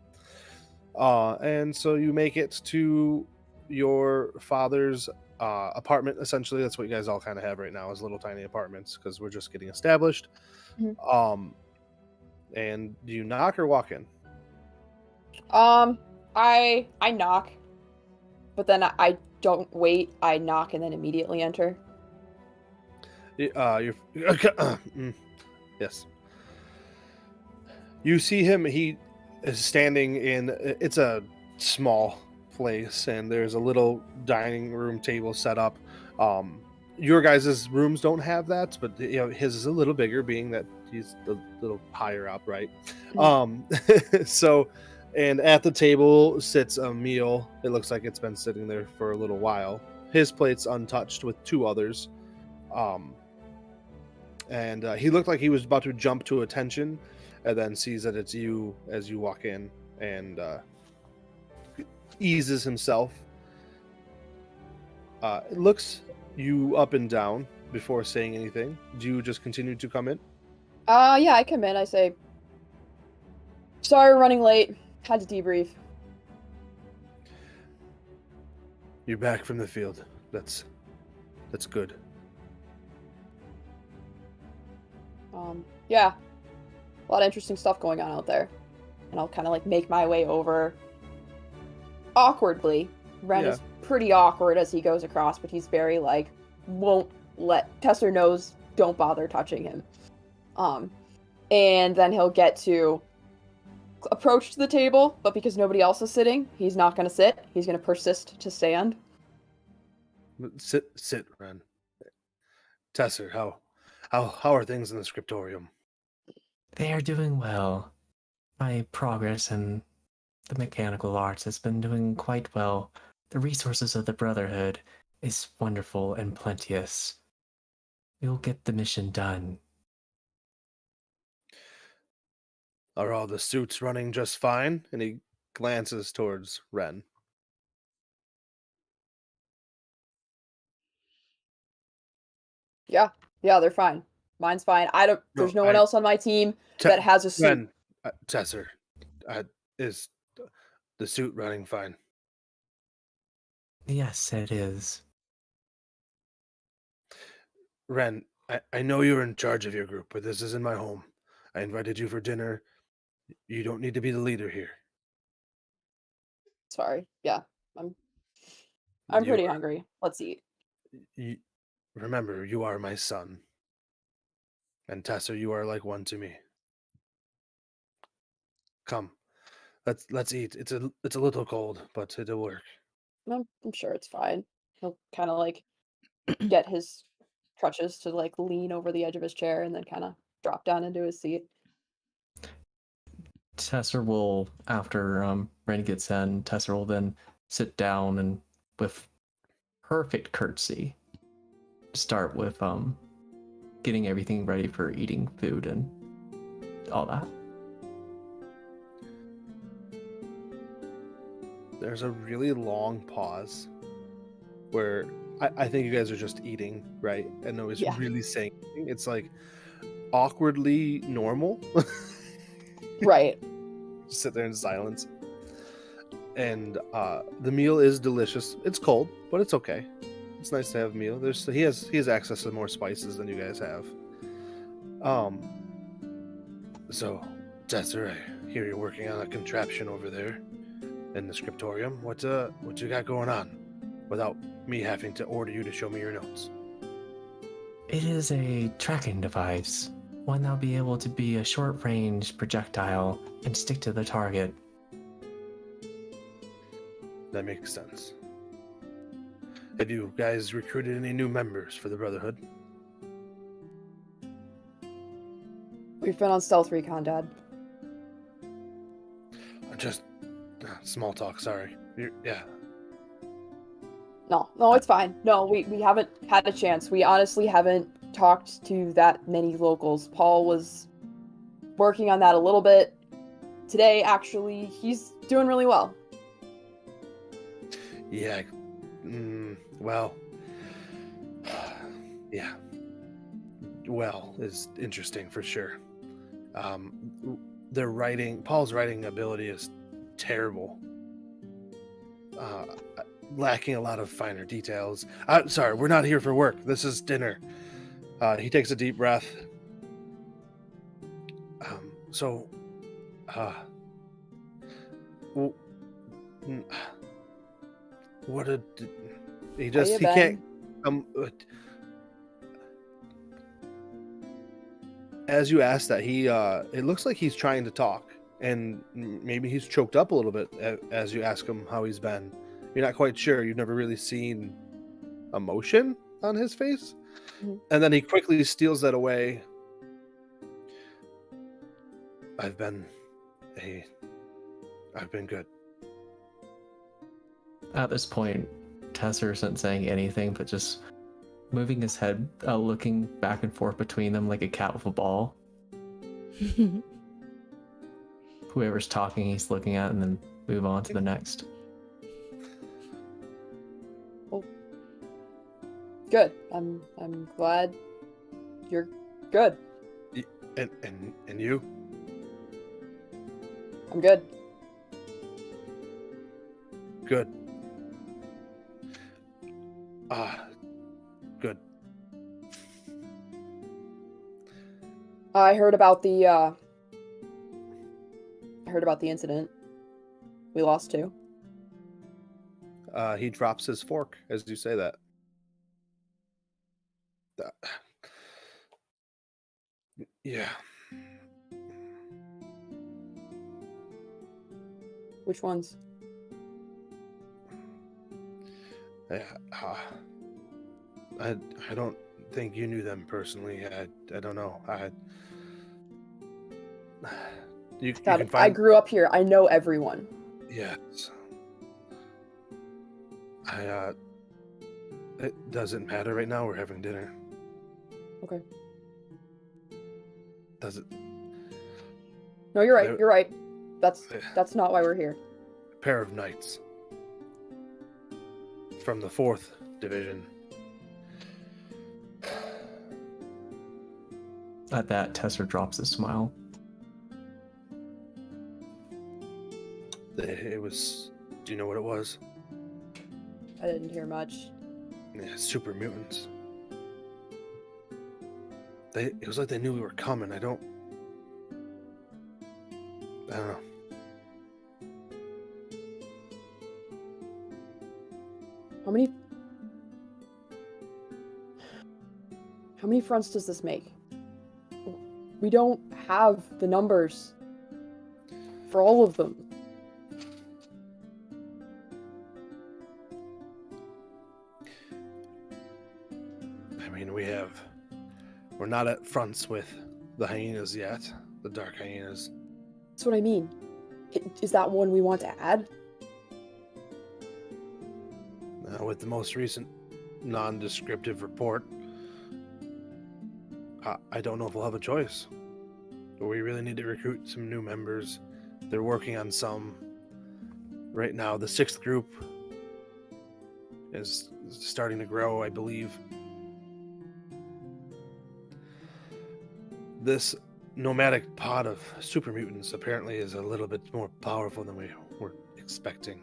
And so you make it to your father's apartment. Essentially, that's what you guys all kind of have right now, is little tiny apartments, because we're just getting established. Mm-hmm. And do you knock or walk in? I knock, but then I don't wait. I knock and then immediately enter. Yes. You see him. He is standing in. It's a small place, and there's a little dining room table set up. Your guys' rooms don't have that, but his is a little bigger, being that he's a little higher up, right? So, and at the table sits a meal. It looks like it's been sitting there for a little while. His plate's untouched with two others. And he looked like he was about to jump to attention, and then sees that it's you as you walk in, and eases himself. It looks you up and down before saying anything. Do you just continue to come in? Yeah, I come in. I say, sorry we're running late. Had to debrief. You're back from the field. That's good. Yeah. A lot of interesting stuff going on out there. And I'll kind of like make my way over awkwardly. Ren is pretty awkward as he goes across, but he's very like, won't let Tesser knows, don't bother touching him. And then he'll get to approach to the table, but because nobody else is sitting, he's not going to sit. He's going to persist to stand. Sit, Ren. Tesser, how are things in the scriptorium? They are doing well. My progress in the mechanical arts has been doing quite well. The resources of the Brotherhood is wonderful and plenteous. We'll get the mission done. Are all the suits running just fine? And he glances towards Ren. Yeah, they're fine. Mine's fine. There's no one else on my team that has a suit. Ren, Tesser, is the suit running fine? Yes, it is. Ren, I know you're in charge of your group, but this isn't my home. I invited you for dinner. You don't need to be the leader here. Sorry. Yeah, I'm pretty hungry. Let's eat. remember, you are my son. And Tesser, you are like one to me. Come, let's eat. It's a little cold, but it'll work. I'm sure it's fine. He'll kind of like get his crutches to like lean over the edge of his chair and then kind of drop down into his seat. Tesser will, after Randy gets in, Tesser will then sit down and, with perfect courtesy, start with getting everything ready for eating food and all that. There's a really long pause where I think you guys are just eating, right? And nobody's really saying anything. It's like awkwardly normal. Right. Just sit there in silence. And the meal is delicious. It's cold, but it's okay. It's nice to have a meal. He has access to more spices than you guys have. So, Tesser, I hear you're working on a contraption over there in the scriptorium. What you got going on? Without me having to order you to show me your notes. It is a tracking device, one that'll be able to be a short-range projectile and stick to the target. That makes sense. Have you guys recruited any new members for the Brotherhood? We've been on stealth recon, Dad. Just small talk, sorry. Yeah. No, it's fine. No, we haven't had a chance. We honestly haven't talked to that many locals. Paul was working on that a little bit. Today, actually, he's doing really well. Yeah. Well. Yeah. Well is interesting for sure. Paul's writing ability is terrible. Lacking a lot of finer details. Sorry, we're not here for work. This is dinner. He takes a deep breath. What did he just? He can't. As you ask that, it looks like he's trying to talk, and maybe he's choked up a little bit as you ask him how he's been. You're not quite sure. You've never really seen emotion on his face. Mm-hmm. And then he quickly steals that away. I've been good. At this point, Tesser isn't saying anything, but just moving his head, looking back and forth between them like a cat with a ball. Whoever's talking, he's looking at, and then move on to the next. Good. I'm glad you're good. And you? I'm good. Good. Good. I heard about the incident. We lost two. He drops his fork as you say that. Yeah. Which ones? I don't think you knew them personally. I don't know. You can find... I grew up here. I know everyone. Yes. It doesn't matter right now. We're having dinner. Okay. Does it? No, you're right. You're right. That's not why we're here. A pair of knights from the 4th Division. At that, Tesser drops a smile. It was... Do you know what it was? I didn't hear much. Yeah, super mutants. It was like they knew we were coming. I don't know. How many? How many fronts does this make? We don't have the numbers for all of them. I mean, we're not at fronts with the hyenas yet, the dark hyenas. That's what I mean. Is that one we want to add? With the most recent non-descriptive report, I don't know if we'll have a choice. We really need to recruit some new members. They're working on some right now. The 6th group is starting to grow, I believe. This nomadic pod of super mutants apparently is a little bit more powerful than we were expecting.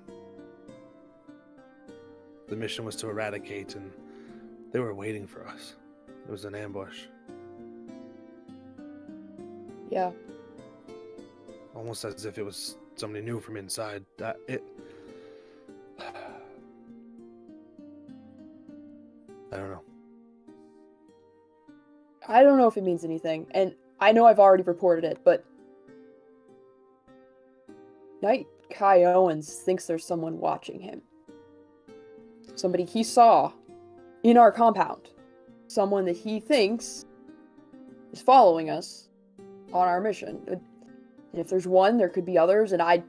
The mission was to eradicate, and they were waiting for us. It was an ambush. Yeah. Almost as if it was somebody new from inside. I don't know. I don't know if it means anything, and I know I've already reported it, but Knight Kai Owens thinks there's someone watching him. Somebody he saw in our compound. Someone that he thinks is following us on our mission. And if there's one, there could be others, and I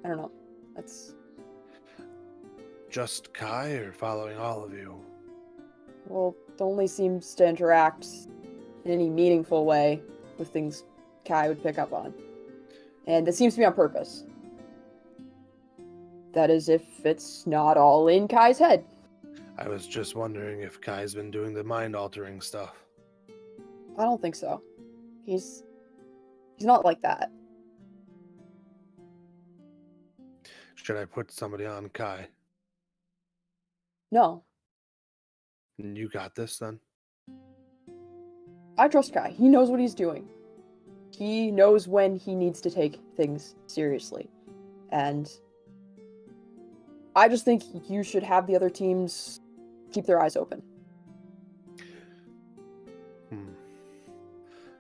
don't know. That's... Just Kai, or following all of you? Well, it only seems to interact in any meaningful way with things Kai would pick up on. And it seems to be on purpose. That is, if it's not all in Kai's head. I was just wondering if Kai's been doing the mind-altering stuff. I don't think so. He's not like that. Should I put somebody on Kai? No. You got this, then? I trust Kai. He knows what he's doing. He knows when he needs to take things seriously. And I just think you should have the other teams keep their eyes open.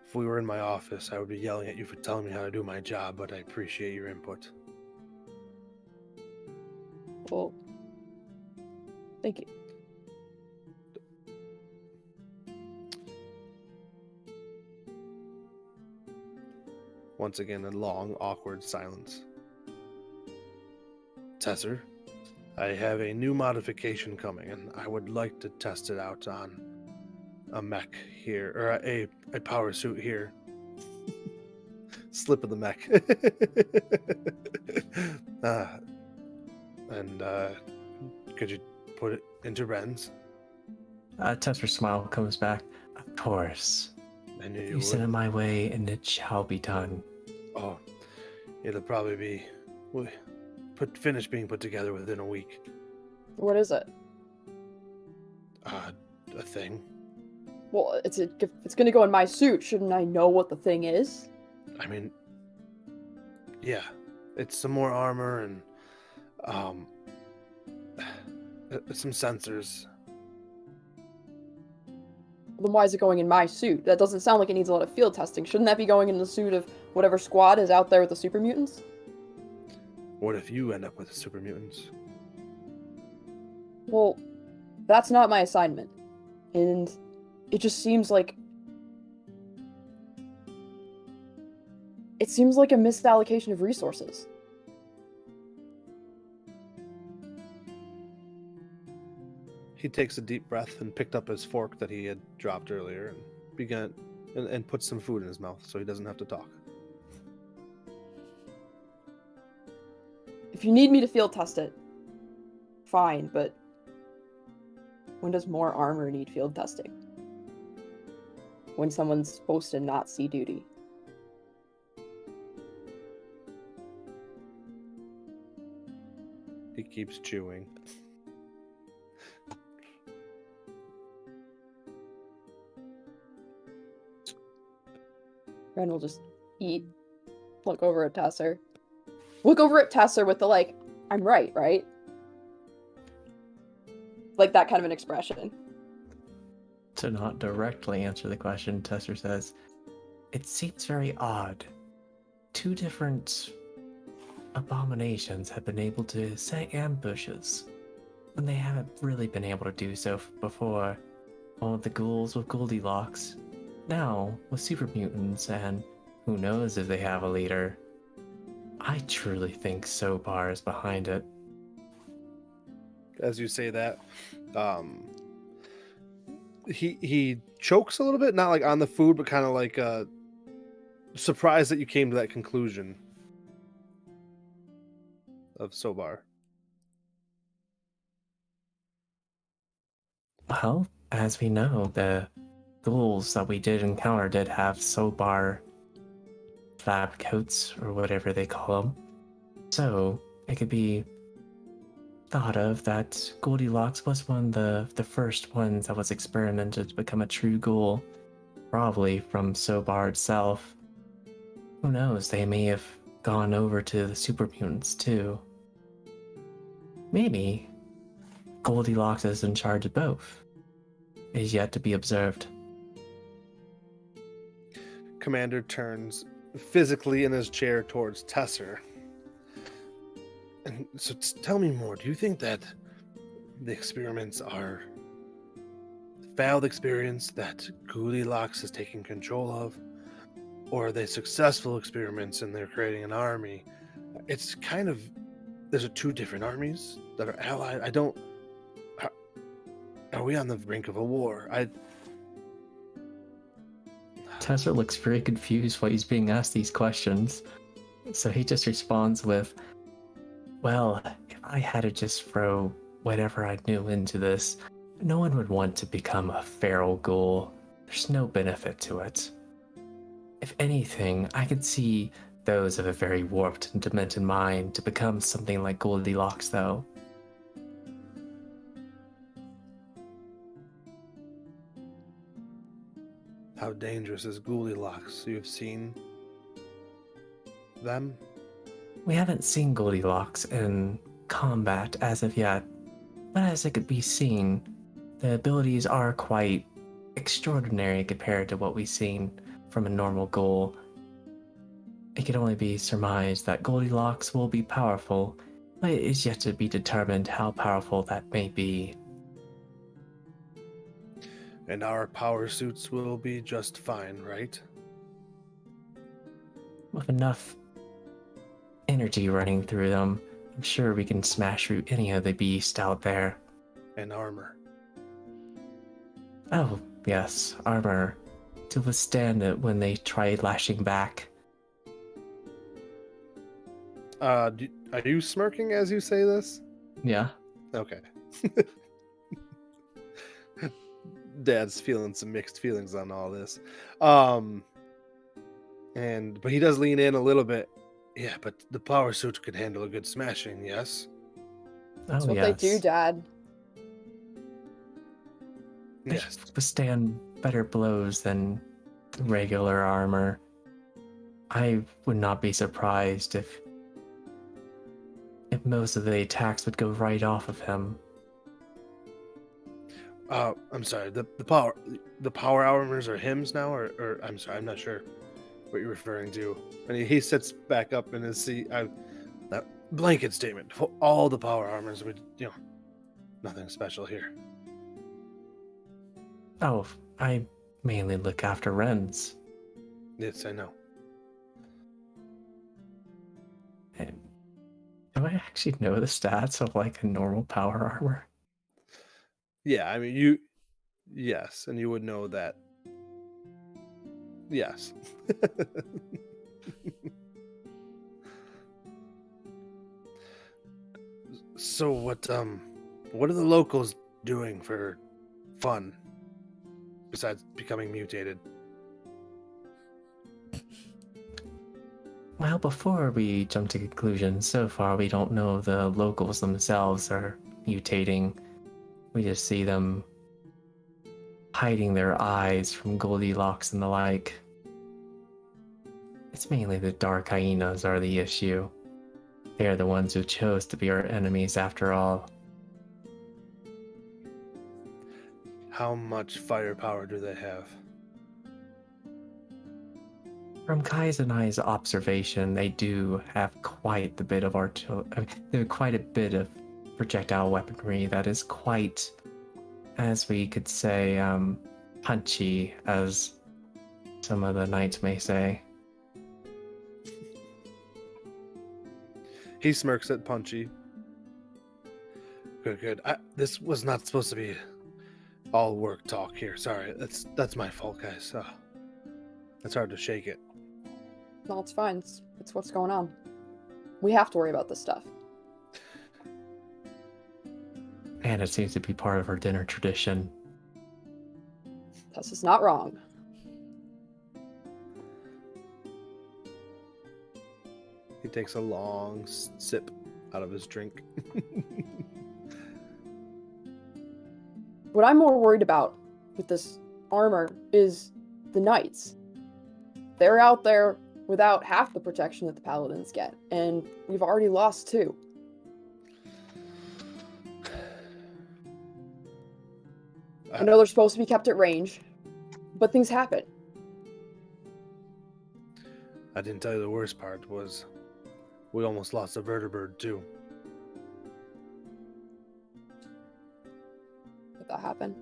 If we were in my office, I would be yelling at you for telling me how to do my job, but I appreciate your input. Well, thank you. Once again, a long, awkward silence. Tesser, I have a new modification coming, and I would like to test it out on a mech here, or a power suit here. Slip of the mech. Could you put it into Ren's? Tesser's smile comes back. Of course. I knew You send it my way, and it shall be done. Oh, it'll probably be finished being put together within a week. What is it? A thing. Well, if it's gonna go in my suit, shouldn't I know what the thing is? I mean, yeah, it's some more armor and some sensors. Then why is it going in my suit? That doesn't sound like it needs a lot of field testing. Shouldn't that be going in the suit of whatever squad is out there with the super mutants? What if you end up with the super mutants? Well, that's not my assignment. And it just seems like... It seems like a misallocation of resources. He takes a deep breath and picked up his fork that he had dropped earlier and began and put some food in his mouth so he doesn't have to talk. If you need me to field test it, fine, but when does more armor need field testing? When someone's supposed to not see duty? He keeps chewing. Ren will just eat, look over at Tesser. Look over at Tesser with the, like, I'm right, right? like that kind of an expression. To not directly answer the question, Tesser says, it seems very odd. Two different abominations have been able to set ambushes when they haven't really been able to do so before. One with the ghouls with Goldilocks, now with super mutants, and who knows if they have a leader. I truly think 𝒂𝒏𝒄𝒂 is behind it. As you say that, he chokes a little bit, not like on the food, but kind of like surprised that you came to that conclusion of 𝒂𝒏𝒄𝒂. Well, as we know, the ghouls that we did encounter did have 𝒂𝒏𝒄𝒂 lab coats, or whatever they call them. So it could be thought of that Goldilocks was one of the first ones that was experimented to become a true ghoul, probably from 𝒂𝒏𝒄𝒂 itself. Who knows, they may have gone over to the super mutants too. Maybe Goldilocks is in charge of both. It is yet to be observed. Commander turns physically in his chair towards Tesser. And so tell me more. Do you think that the experiments are failed experiments that Goldilocks is taking control of? Or are they successful experiments and they're creating an army? It's kind of... There's two different armies that are allied. I don't... Are we on the brink of a war? Tesser looks very confused while he's being asked these questions. So he just responds with, well, if I had to just throw whatever I knew into this, no one would want to become a feral ghoul. There's no benefit to it. If anything, I could see those of a very warped and demented mind to become something like Goldilocks, though. How dangerous is Goldilocks? You've seen them? We haven't seen Goldilocks in combat as of yet, but as it could be seen, the abilities are quite extraordinary compared to what we've seen from a normal ghoul. It can only be surmised that Goldilocks will be powerful, but it is yet to be determined how powerful that may be. And our power suits will be just fine, right? With enough energy running through them, I'm sure we can smash through any of the beasts out there. And armor. Oh, yes, armor. To withstand it when they try lashing back. Are you smirking as you say this? Yeah. Okay. Dad's feeling some mixed feelings on all this. But he does lean in a little bit. Yeah, but the power suit could handle a good smashing, yes? That's Oh, what yes. they do, Dad. They Yes. withstand better blows than regular armor. I would not be surprised if most of the attacks would go right off of him. I'm sorry. The power armors are hymns now, or I'm sorry, I'm not sure what you're referring to. And he sits back up in his seat. That blanket statement for all the power armors. Nothing special here. Oh, I mainly look after Wrens. Yes, I know. And do I actually know the stats of like a normal power armor? Yeah, I mean yes, and you would know that. Yes. So what are the locals doing for fun besides becoming mutated? Well, before we jump to conclusions, so far we don't know if the locals themselves are mutating. We just see them hiding their eyes from Goldilocks and the like. It's mainly the dark hyenas are the issue. They're the ones who chose to be our enemies after all. How much firepower do they have? From Kai's and I's observation, they do have quite a bit of quite a bit of projectile weaponry that is quite, as we could say, punchy, as some of the knights may say. He smirks at Punchy. Good. This was not supposed to be all work talk here. Sorry, that's my fault, guys. It's hard to shake it. No, it's fine. It's what's going on. We have to worry about this stuff. And it seems to be part of our dinner tradition. This is not wrong. He takes a long sip out of his drink. What I'm more worried about with this armor is the knights. They're out there without half the protection that the paladins get, and we've already lost 2. I know they're supposed to be kept at range, but things happen. I didn't tell you the worst part was we almost lost a vertibird too. Did that happen?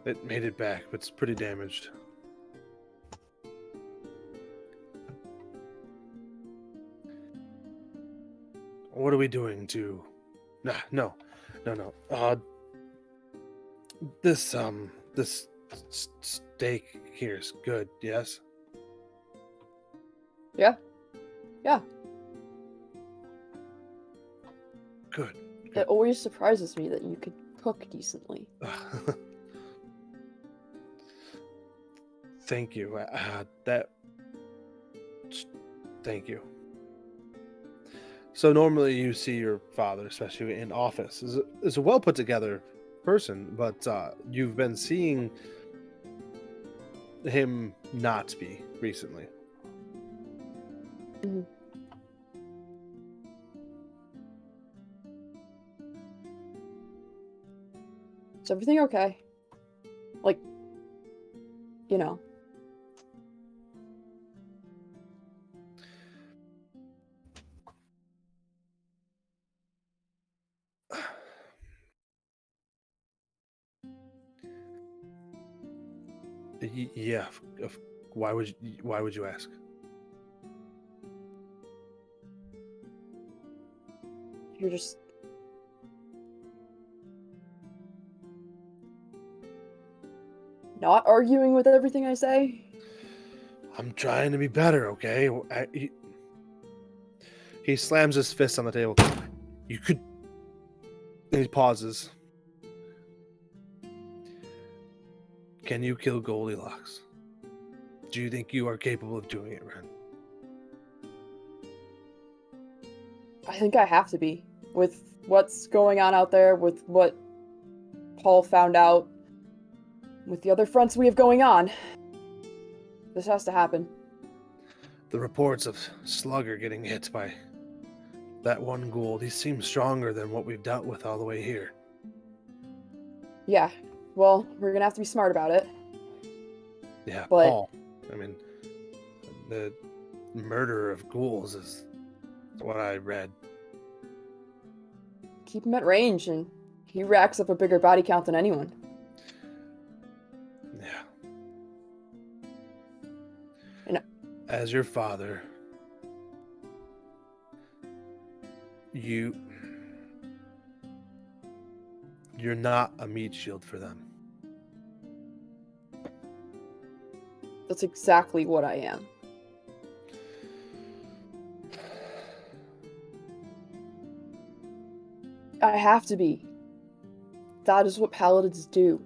It made it back, but it's pretty damaged. What are we doing to... No. This steak here is good, yes? Yeah. Good. It always surprises me that you could cook decently. Thank you. Thank you. So normally you see your father, especially in office, is a well put together person, but you've been seeing him not be recently. Mm-hmm. Is everything okay? Like, you know. Yeah. Why would you ask? You're just... not arguing with everything I say? I'm trying to be better, okay? He slams his fist on the table. You could... And he pauses. Can you kill Goldilocks? Do you think you are capable of doing it, Ren? I think I have to be. With what's going on out there, with what Paul found out, with the other fronts we have going on. This has to happen. The reports of Slugger getting hit by that one ghoul, he seems stronger than what we've dealt with all the way here. Yeah, well, we're gonna have to be smart about it. Yeah, but... Paul. I mean, the murder of ghouls is what I read. Keep him at range, and he racks up a bigger body count than anyone. Yeah. And as your father, you're not a meat shield for them. that's exactly what I am. I have to be. That is what paladins do.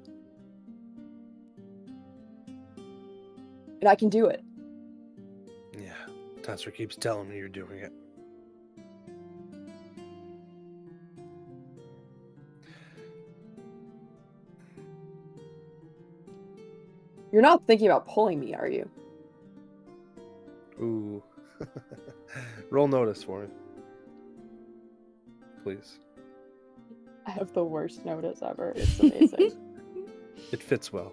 And I can do it. Yeah, Tesser keeps telling me you're doing it. You're not thinking about pulling me, are you? Ooh. Roll notice for me. Please. I have the worst notice ever. It's amazing. It fits well.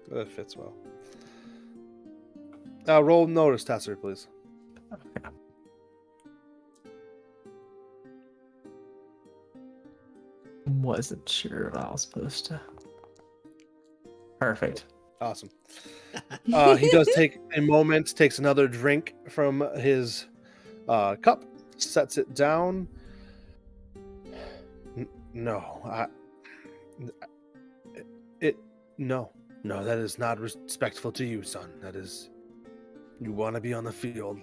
It fits well. Roll notice, Tesser, please. Okay. Wasn't sure if I was supposed to. Perfect. Awesome. He does take a moment, takes another drink from his cup, sets it down. No, no, that is not respectful to you, son. That is, you want to be on the field,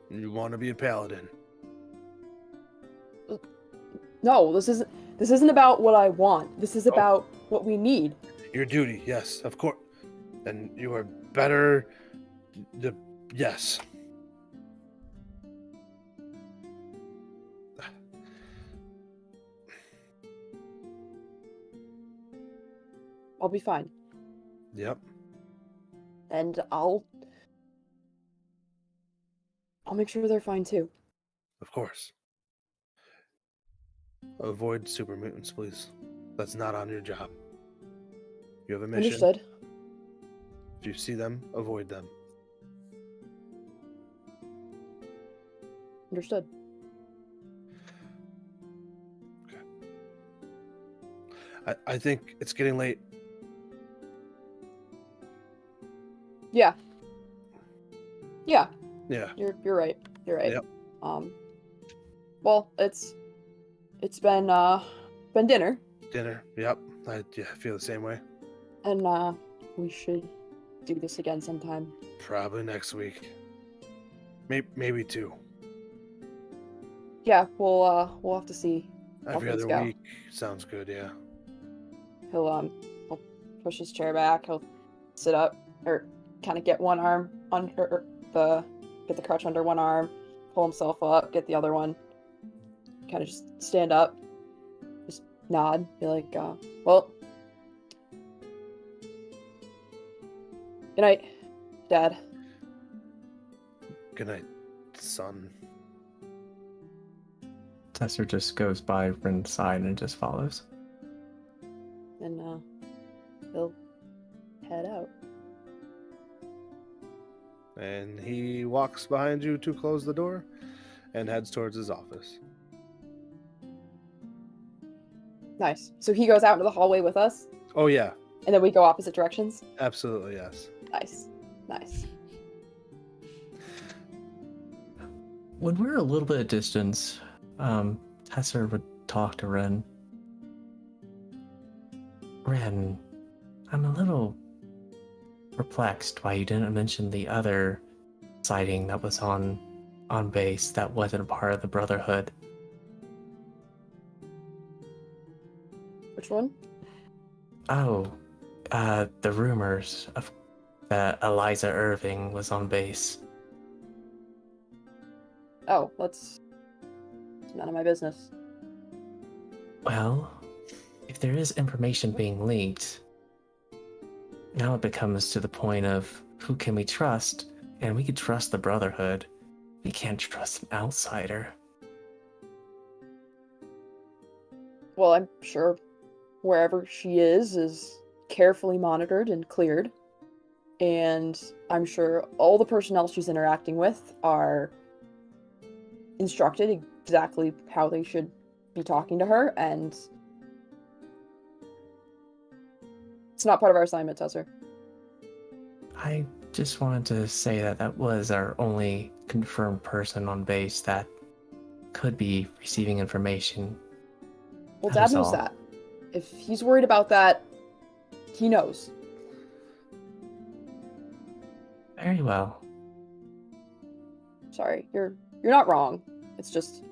you want to be a paladin. No, this isn't about what I want. This is about what we need. Your duty, yes, of course. And you are better. Yes. I'll be fine. Yep. And I'll make sure they're fine too. Of course. Avoid super mutants, please. That's not on your job. You have a mission. Understood. If you see them, avoid them. Understood. Okay. I think it's getting late. Yeah. Yeah. Yeah. You're right. You're right. Yep. Well, it's been dinner. Dinner. Yep. I feel the same way. And we should do this again sometime. Probably next week. Maybe 2. Yeah, we'll have to see. how Every things other go. week sounds good. Yeah. He'll push his chair back. He'll sit up or kind of get one arm under get the crutch under one arm, pull himself up, get the other one, kind of just stand up, just nod, be like, well, good night, Dad. Good night, son. Tesser just goes by Rin's side and just follows. And he'll head out. And he walks behind you to close the door and heads towards his office. Nice. So he goes out into the hallway with us, Oh, yeah. and then we go opposite directions. Absolutely, yes. Nice. Nice. When we're a little bit of distance, Tesser would talk to Rin. Rin, I'm a little perplexed why you didn't mention the other sighting that was on base that wasn't a part of the Brotherhood. Which one? Oh, the rumors of that 𝒔𝒂𝒂𝒔𝒕𝒆𝒓 was on base. Oh, it's none of my business. Well, if there is information being leaked, now it becomes to the point of who can we trust, and we could trust the Brotherhood. We can't trust an outsider. Well, I'm sure wherever she is carefully monitored and cleared. And I'm sure all the personnel she's interacting with are instructed exactly how they should be talking to her, and it's not part of our assignment, Tesser. I just wanted to say that that was our only confirmed person on base that could be receiving information. Well, That Dad is knows all. that. If he's worried about that, he knows. Very well. Sorry, you're not wrong. It's just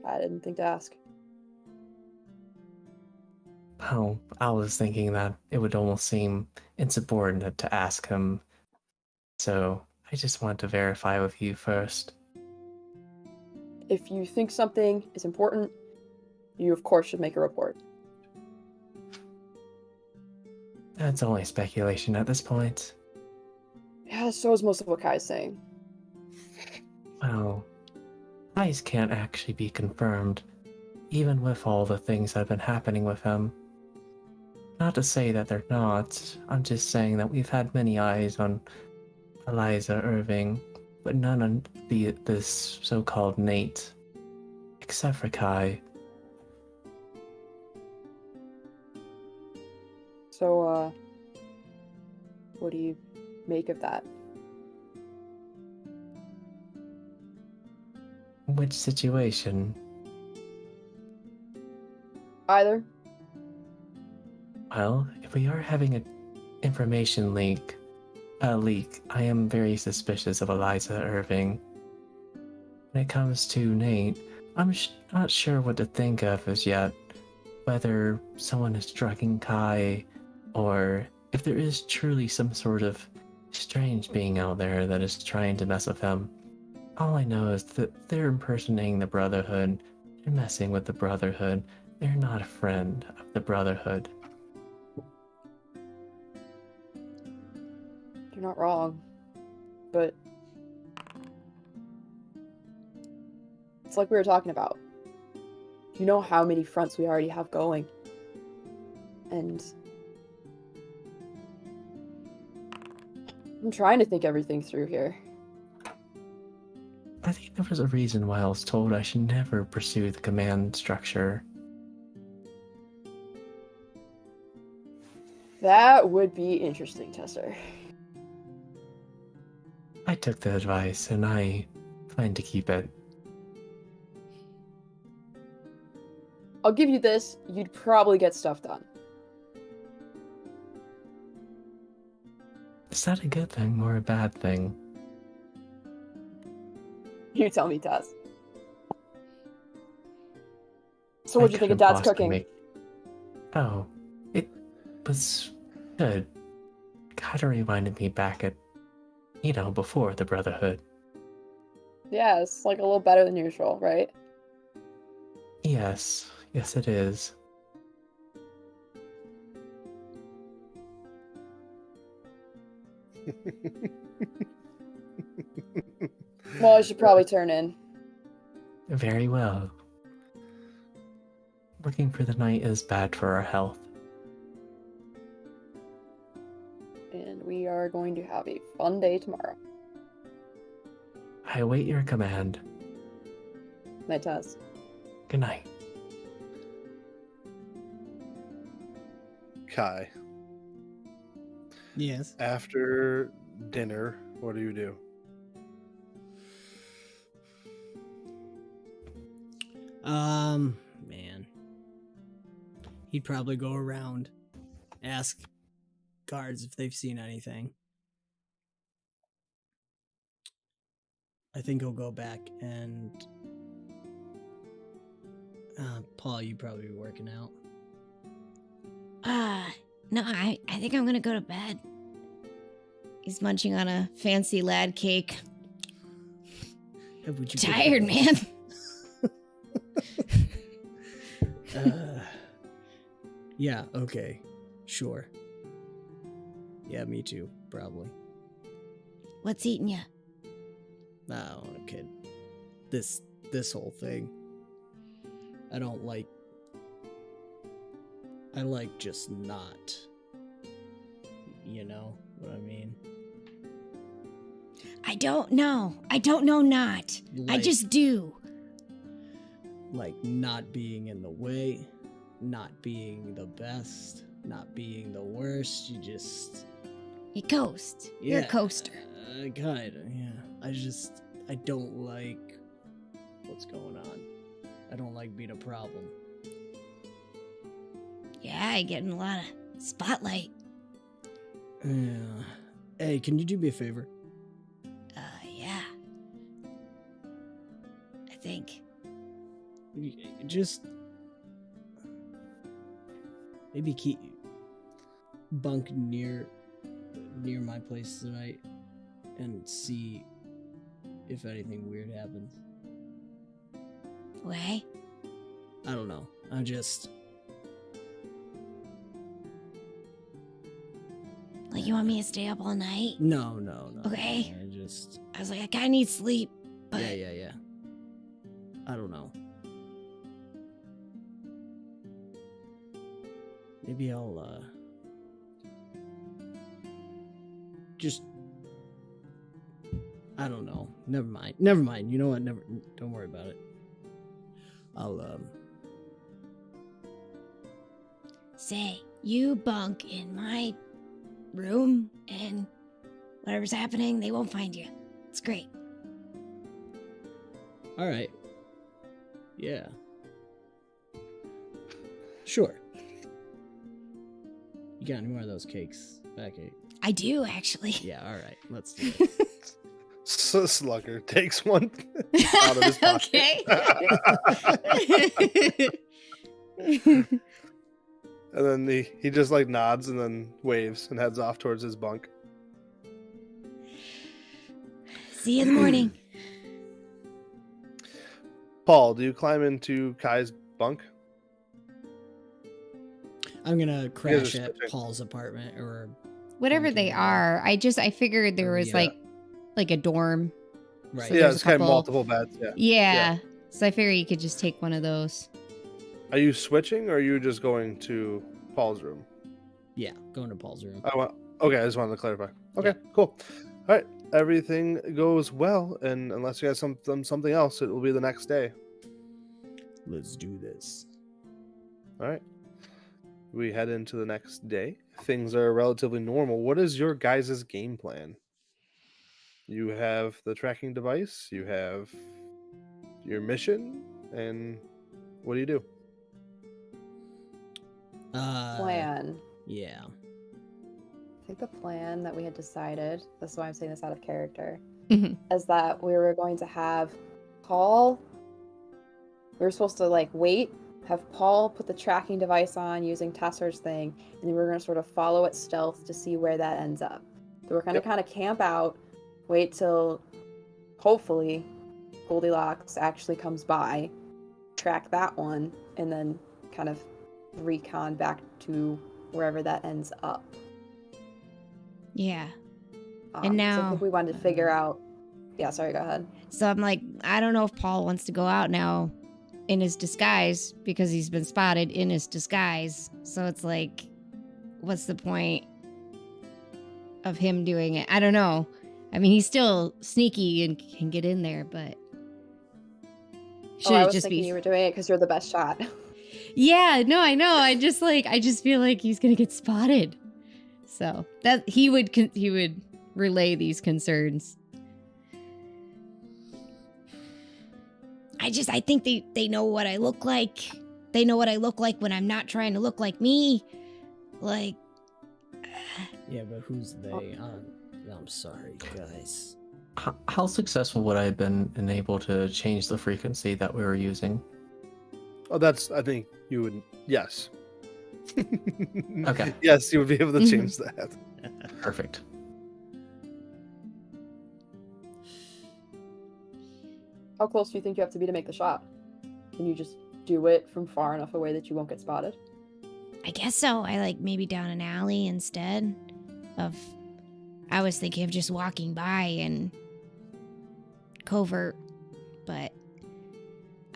I didn't think to ask. Oh, I was thinking that it would almost seem insubordinate to ask him, so I just wanted to verify with you first. If you think something is important, you of course should make a report. That's only speculation at this point. Yeah, So is most of what Kai's saying. Well, Wyse can't actually be confirmed, even with all the things that have been happening with him. Not to say that they're not, I'm just saying that we've had many eyes on 𝒂𝒂𝒔𝒕𝒆𝒓, but none on this so-called Nate, except for Kai. So, what do you make of that? Which situation? Either. Well, if we are having an information leak, I am very suspicious of 𝒂𝒂𝒔𝒕𝒆𝒓. When it comes to Nate, I'm not sure what to think of as yet. Whether someone is drugging Kai, or if there is truly some sort of strange being out there that is trying to mess with him. All I know is that they're impersonating the Brotherhood, they're messing with the Brotherhood, they're not a friend of the Brotherhood. You're not wrong, but it's like we were talking about. You know how many fronts we already have going. And I'm trying to think everything through here. I think there was a reason why I was told I should never pursue the command structure. That would be interesting, Tesser. I took the advice and I plan to keep it. I'll give you this, you'd probably get stuff done. Is that a good thing or a bad thing? You tell me, Tess. So what'd you think of Dad's cooking? Oh, it was good. Kinda reminded me back at, before the Brotherhood. Yeah, it's like a little better than usual, right? Yes, it is. Well, I should probably turn in. Very well. Working for the night is bad for our health. And we are going to have a fun day tomorrow. I await your command. Night, Tess. Good night. Kai, Yes. after dinner, what do you do? Man. He'd probably go around, ask guards if they've seen anything. I think he'll go back and... Paul, you'd probably be working out. No, I think I'm gonna go to bed. He's munching on a fancy lad cake. Would you Tired, man. Yeah, okay. Sure. Yeah, me too, probably. What's eating you? Oh, kid. This whole thing. I don't like... I like just not. You know what I mean? I don't know. I don't know not. I just do. Like not being in the way, not being the best, not being the worst. You just... You coast. You're a coaster. Kinda, yeah. I don't like what's going on. I don't like being a problem. Yeah, I get in a lot of spotlight. Yeah. Hey, can you do me a favor? Yeah. I think. Just maybe keep bunk near my place tonight and see if anything weird happens. Why? I don't know. I just... Like, you want me to stay up all night? No. Okay. I was like, I kind of need sleep, but Yeah. I don't know. Maybe I'll just, I don't know. Never mind. You know what? Don't worry about it. I'll say, you bunk in my room, and whatever's happening, they won't find you. It's great. All right. Yeah. Sure. You got any more of those cakes? Backache. I do, actually. Yeah, all right. Let's do it. So Slugger takes one out of his pocket. Okay. And then he just like nods and then waves and heads off towards his bunk. See you in the morning. Paul, do you climb into Kai's bunk? I'm gonna crash Yeah, at Paul's apartment or Whatever they are. I figured there was Yeah. like a dorm. right. So Yeah, there's it's a kind of couple- multiple beds. Yeah. Yeah. So I figured you could just take one of those. Are you switching or are you just going to Paul's room? Yeah, going to Paul's room. Okay, I just wanted to clarify. Okay, cool. All right, everything goes well, and unless you guys something else, it will be the next day. Let's do this. All right. We head into the next day. Things are relatively normal. What is your guys' game plan? You have the tracking device, you have your mission, and what do you do? Plan. Yeah. I think the plan that we had decided, this is why I'm saying this out of character, Mhm. is that we were going to have Paul, we were supposed to like wait, have Paul put the tracking device on using Tesser's thing, and then we were going to sort of follow it stealth to see where that ends up. So we're going to kind of camp out, wait till hopefully Goldilocks actually comes by, track that one, and then kind of recon back to wherever that ends up. Yeah. So And I now- think we wanted to figure out. Yeah, sorry, go ahead. So I'm like, I don't know if Paul wants to go out now in his disguise because he's been spotted in his disguise. So it's like, what's the point of him doing it? I don't know. I mean, he's still sneaky and can get in there, but should I it was just thinking be? you were doing it because you're the best shot. Yeah, no, I know. I just feel like he's gonna get spotted. So that he would relay these concerns. I think they know what I look like. They know what I look like when I'm not trying to look like me. Like, Yeah, but who's they? I'm sorry, guys. How successful would I have been able to change the frequency that we were using? Oh, I think you would, yes. Okay. Yes, you would be able to change that. Perfect. How close do you think you have to be to make the shot? Can you just do it from far enough away that you won't get spotted? I guess so. I like maybe down an alley instead of. I was thinking of just walking by and covert, but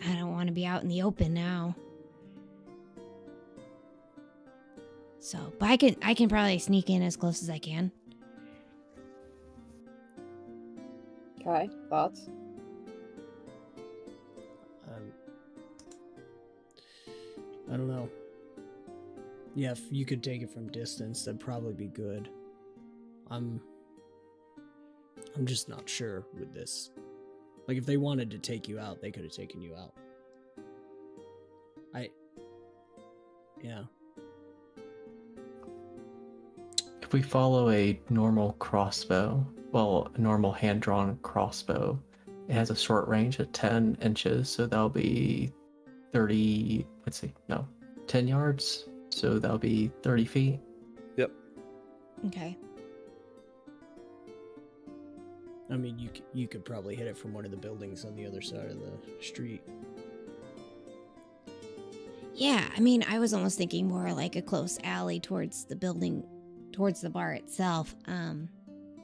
I don't want to be out in the open now. So, but I can probably sneak in as close as I can. Okay, thoughts? I don't know. Yeah, if you could take it from distance, that'd probably be good. I'm just not sure with this. Like, if they wanted to take you out, they could have taken you out. Yeah. If we follow a normal crossbow, a normal hand-drawn crossbow, it has a short range of 10 inches, so that'll be 10 yards, so that'll be 30 feet. Yep. Okay. I mean, you could probably hit it from one of the buildings on the other side of the street. Yeah, I mean, I was almost thinking more like a close alley towards the building, towards the bar itself.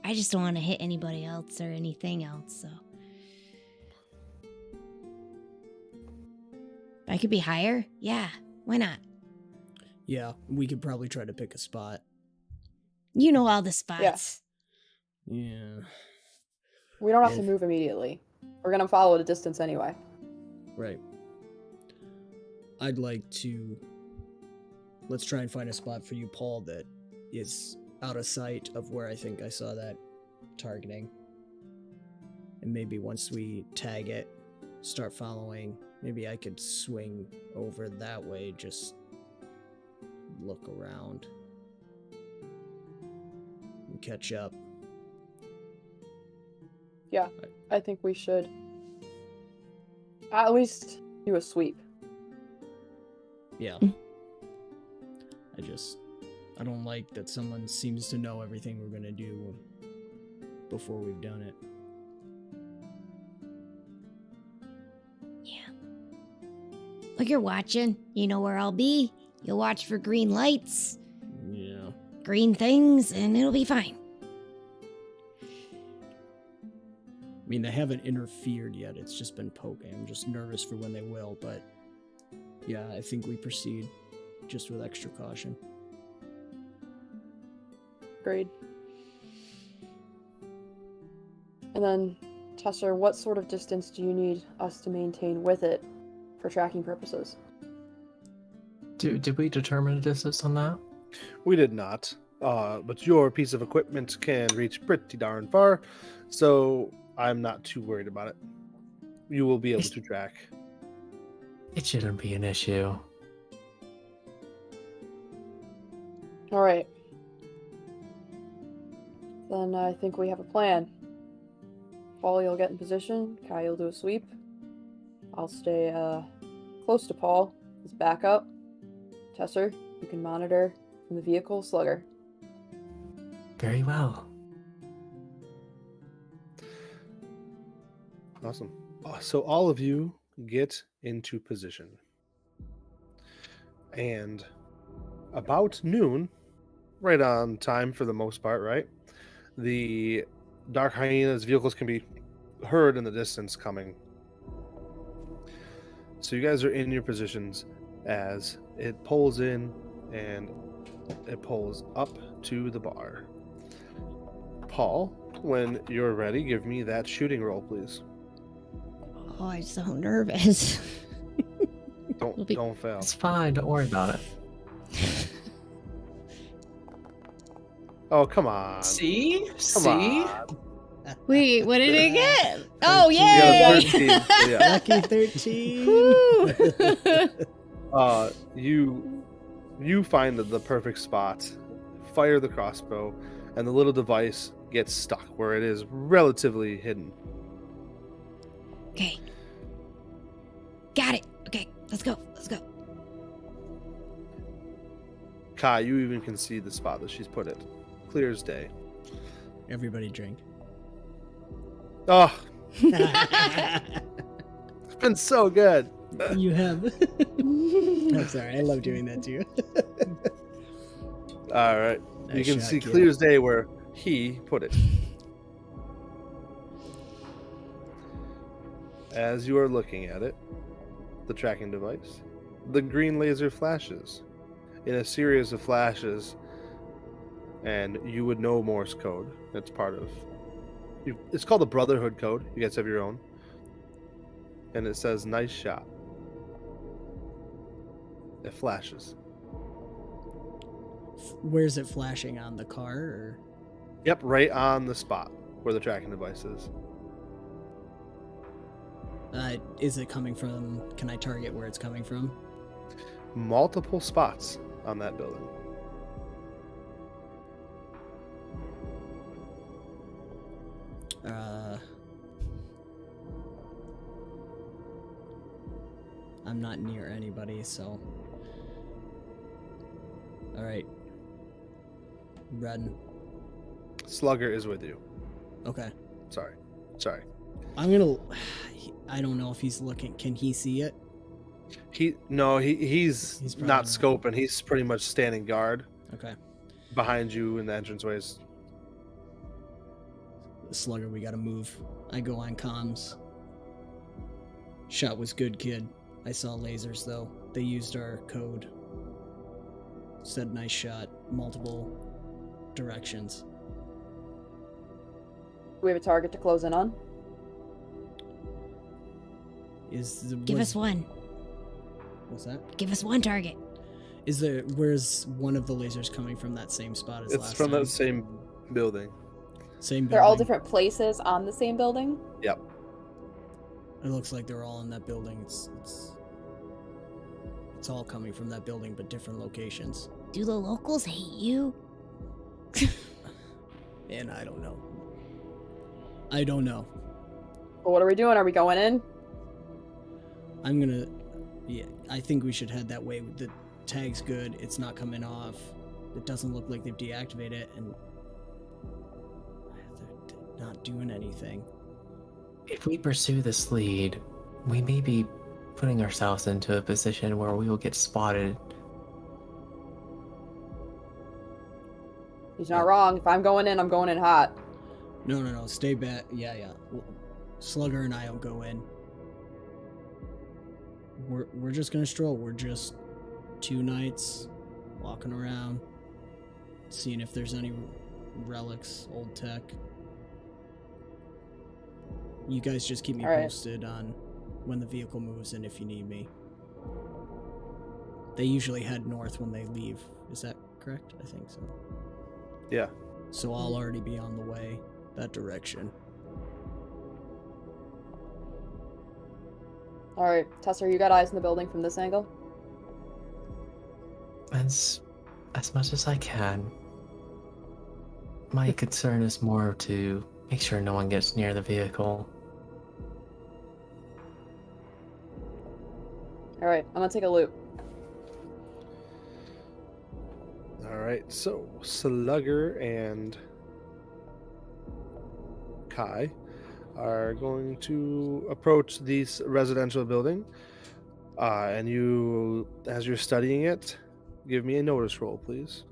I just don't want to hit anybody else or anything else, so. I could be higher? Yeah, why not? Yeah, we could probably try to pick a spot. You know all the spots. Yeah. We don't have to move immediately. We're gonna follow at a distance anyway. Right. I'd like to... Let's try and find a spot for you, Paul, that is out of sight of where I think I saw that targeting. And maybe once we tag it, start following, maybe I could swing over that way, just look around and catch up. Yeah, I think we should at least do a sweep. Yeah. I don't like that someone seems to know everything we're gonna do before we've done it. Yeah. Like you're watching, you know where I'll be. You'll watch for green lights. Yeah. Green things, and it'll be fine. I mean, they haven't interfered yet. It's just been poking. I'm just nervous for when they will, but yeah, I think we proceed just with extra caution. Agreed. And then, Tesser, what sort of distance do you need us to maintain with it for tracking purposes? Did we determine a distance on that? We did not. But your piece of equipment can reach pretty darn far, so I'm not too worried about it. You will be able to track. It shouldn't be an issue. Alright. Then I think we have a plan. Paul, you'll get in position. Kai, you'll do a sweep. I'll stay close to Paul as backup. Tesser, you can monitor from the vehicle slugger. Very well. Awesome. So all of you get into position. And about noon, right on time for the most part, right? The Dark Hyena's vehicles can be heard in the distance coming. So you guys are in your positions as it pulls in and it pulls up to the bar. Paul, when you're ready, give me that shooting roll, please. Oh, I'm so nervous. Don't fail. It's fine. Don't worry about it. Oh, come on. See? Come on. Wait, what did it get? Oh, You got yay! a 13, so yeah. Lucky 13. You find the perfect spot, fire the crossbow, and the little device gets stuck where it is relatively hidden. Okay. Got it. Okay, let's go. Let's go. Kai, you even can see the spot that she's put it. Clear as day. Everybody drink. Oh, it's been so good. You have. I'm sorry, I love doing that to you. All right. You Nice can shot, see kid. clear as day where he put it. As you are looking at it, the tracking device, the green laser flashes in a series of flashes, and you would know Morse code. It's part of... It's called the Brotherhood Code. You guys have your own. And it says, nice shot. It flashes. Where's it flashing, on the car or? Yep, right on the spot where the tracking device is. Is it coming from? Can I target where it's coming from? Multiple spots on that building. I'm not near anybody, so. All right. Red. Slugger is with you. Okay. Sorry. I'm gonna. I don't know if he's looking. Can he see it? He's He's not probably scoping. He's pretty much standing guard Okay. behind you in the entranceways. Slugger, we gotta move. I go on comms. Shot was good, kid. I saw lasers, though. They used our code. Said nice shot. Multiple directions. Do we have a target to close in on? Give us one. What's that? Give us one target. Where's one of the lasers coming from that same spot as last time? It's from that same building. Same building. They're all different places on the same building? Yep. It looks like they're all in that building. It's all coming from that building, but different locations. Do the locals hate you? Man, I don't know. I don't know. Well, what are we doing? Are we going in? Yeah, I think we should head that way. The tag's good. It's not coming off. It doesn't look like they've deactivated it, and they're not doing anything. If we pursue this lead, we may be putting ourselves into a position where we will get spotted. He's not wrong. If I'm going in, I'm going in hot. No. Stay back. Yeah. Slugger and I'll go in. We're just gonna stroll. We're just 2 knights walking around, seeing if there's any relics, old tech. You guys just keep me posted on when the vehicle moves and if you need me. They usually head north when they leave. Is that correct? I think so. Yeah. So I'll already be on the way that direction. Alright, Tesser, you got eyes in the building from this angle? As much as I can. My concern is more to make sure no one gets near the vehicle. Alright, I'm gonna take a loop. Alright, so Slugger and Kai are going to approach this residential building. And you, as you're studying it, give me a notice roll, please.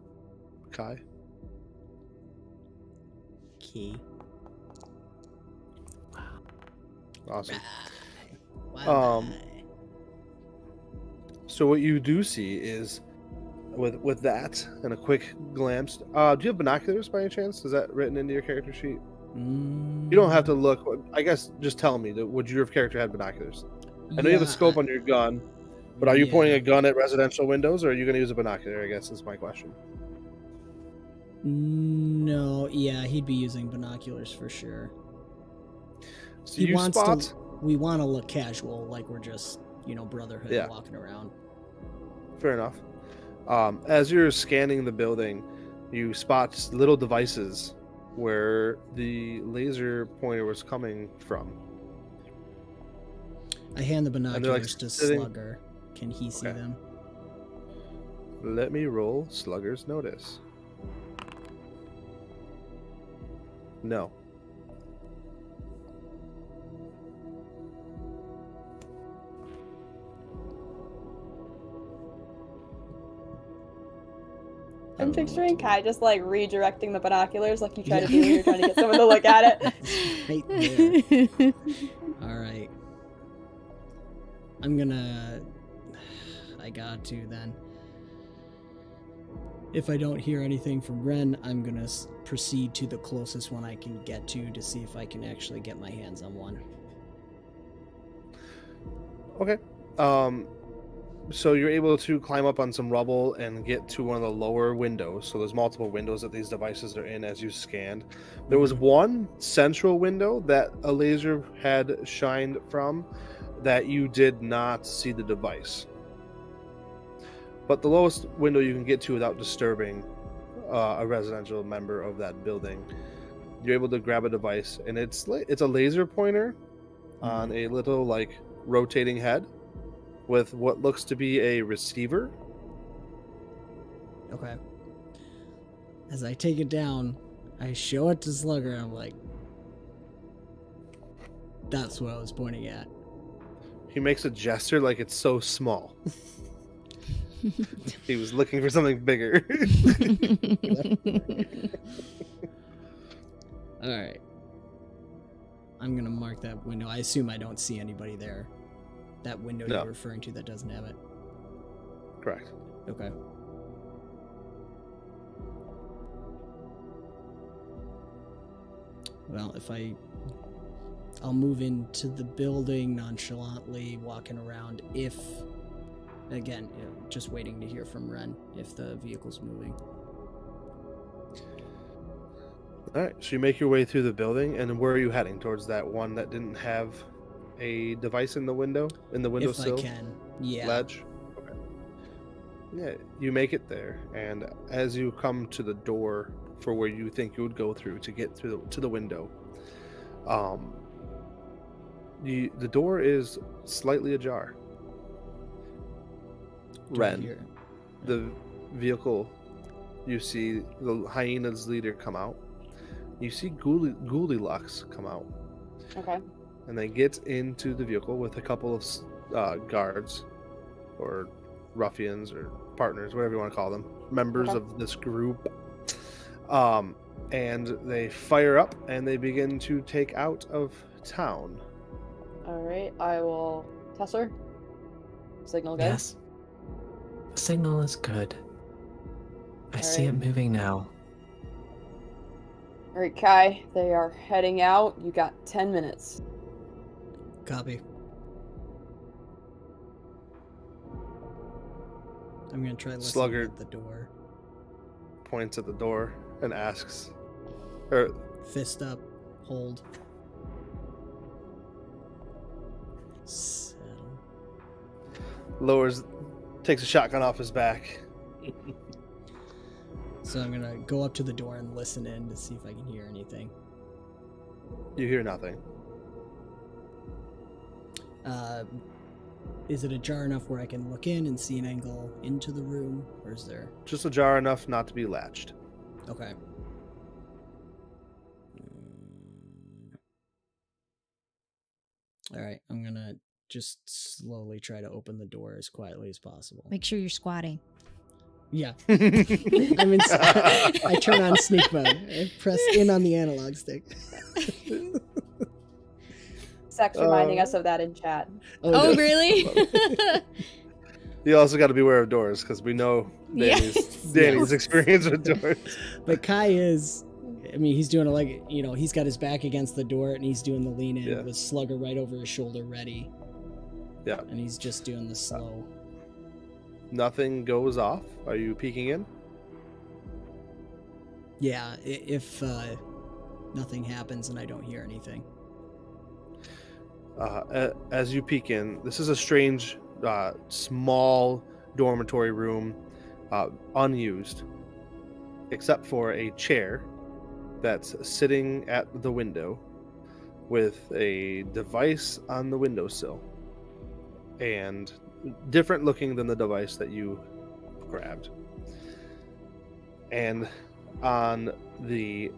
Kai. Key. Awesome. Wow. So what you do see is, with that and a quick glance, do you have binoculars by any chance? Is that written into your character sheet? You don't have to look. I guess just tell me, would your character have binoculars? I know you have a scope on your gun, but are you pointing a gun at residential windows, or are you going to use a binocular? I guess is my question. No, yeah, he'd be using binoculars for sure. So you spot. We want to look casual, like we're just, brotherhood walking around. Fair enough. As you're scanning the building, you spot little devices where the laser pointer was coming from. I hand the binoculars to Slugger. Can he see them? Let me roll Slugger's notice. No. I'm picturing Kai just redirecting the binoculars like you try to do when you're trying to get someone to look at it. Right there. All right. I got to then. If I don't hear anything from Ren, I'm gonna proceed to the closest one I can get to see if I can actually get my hands on one. Okay. So you're able to climb up on some rubble and get to one of the lower windows. So there's multiple windows that these devices are in as you scanned. There was one central window that a laser had shined from that you did not see the device. But the lowest window you can get to without disturbing a residential member of that building, you're able to grab a device, and it's a laser pointer on a little rotating head with what looks to be a receiver. Okay. As I take it down, I show it to Slugger, and I'm like, that's what I was pointing at. He makes a gesture like it's so small. He was looking for something bigger. All right. that window. I assume I don't see anybody there. That window No. you're referring to that doesn't have it. Correct. Okay. Well, I'll move into the building nonchalantly, walking around if, again, just waiting to hear from Ren if the vehicle's moving. All right, so you make your way through the building, and where are you heading? Towards that one that didn't have a device in the window? If I can, yeah. Ledge? Okay. Yeah, you make it there, and as you come to the door for where you think you would go through to get through to the window, the door is slightly ajar. Ren, the vehicle, you see the Hyena's leader come out. You see Goldilocks come out. Okay. And they get into the vehicle with a couple of guards, or ruffians, or partners, whatever you want to call them, members of this group. And they fire up and they begin to take out of town. All right, I will. Tesser? Signal good? Yes. The signal is good. I see it moving now. All right, Kai, they are heading out. You got 10 minutes. Copy. I'm going to try listening Sluggard at the door. points at the door and asks, or Fist up. Hold. Settle. takes a shotgun off his back. So I'm going to go up to the door and listen in to see if I can hear anything. You hear nothing. Is it ajar enough where I can look in and see an angle into the room? Or is there... Just ajar enough not to be latched. Okay. Alright, I'm going to just slowly try to open the door as quietly as possible. Make sure you're squatting. Yeah. I turn on sneak mode. I press in on the analog stick. Zach's reminding us of that in chat. Oh, really? You also got to beware of doors, because we know Danny's experience with doors. But Kai is, he's doing he's got his back against the door and he's doing the lean in with Slugger right over his shoulder ready. Yeah. And he's just doing the slow. Nothing goes off. Are you peeking in? Yeah, if nothing happens and I don't hear anything. As you peek in, this is a strange, small dormitory room, unused, except for a chair that's sitting at the window with a device on the windowsill, and different looking than the device that you grabbed. And on the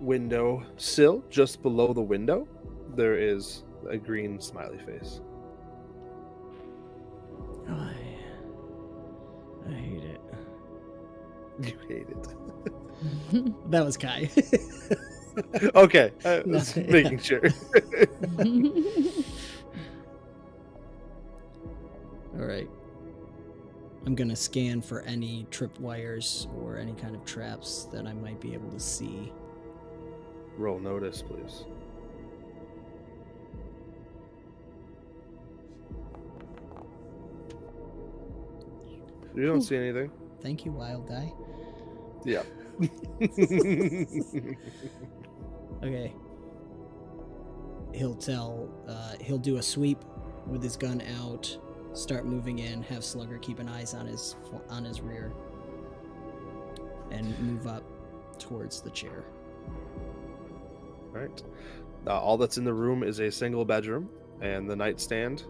windowsill, just below the window, there is a green smiley face. I hate it. You hate it. That was Kai. Okay, just making sure. All right. I'm going to scan for any tripwires or any kind of traps that I might be able to see. Roll notice, please. You don't see anything. Thank you, wild die. Yeah. Okay. He'll do a sweep with his gun out, start moving in, have Slugger keep an eye on his rear, and move up towards the chair. All right. All that's in the room is a single bedroom and the nightstand,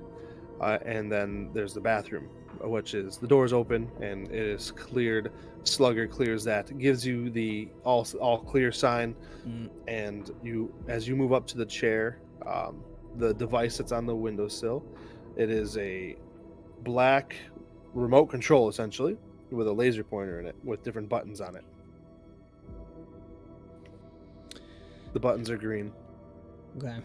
and then there's the bathroom, which is the door's open and it is cleared. Slugger clears that, gives you the all clear sign, and as you move up to the chair, the device that's on the windowsill, it is a black remote control essentially with a laser pointer in it with different buttons on it. The buttons are green. Okay.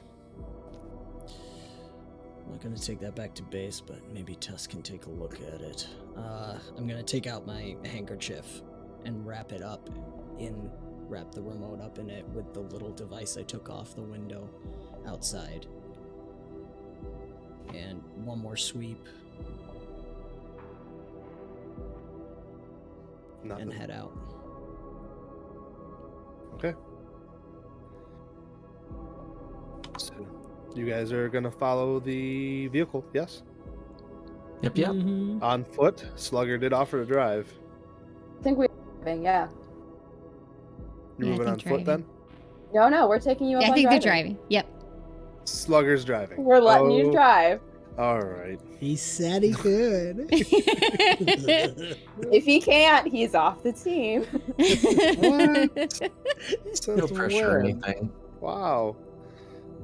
I'm not going to take that back to base, but maybe Tess can take a look at it. I'm going to take out my handkerchief and wrap the remote up in it with the little device I took off the window outside. And one more sweep. Nothing. And head out. Okay. So you guys are gonna follow the vehicle, yes? Yep. Mhm. On foot. Slugger did offer to drive. I think we're driving, yeah. You're Yeah, I moving on think foot then? No, we're taking you up Yeah, I on think driving. they're driving. Yep. Slugger's driving. We're letting you Oh, drive. All right. He said he could. If he can't, he's off the team. Since No pressure or when? anything. Wow.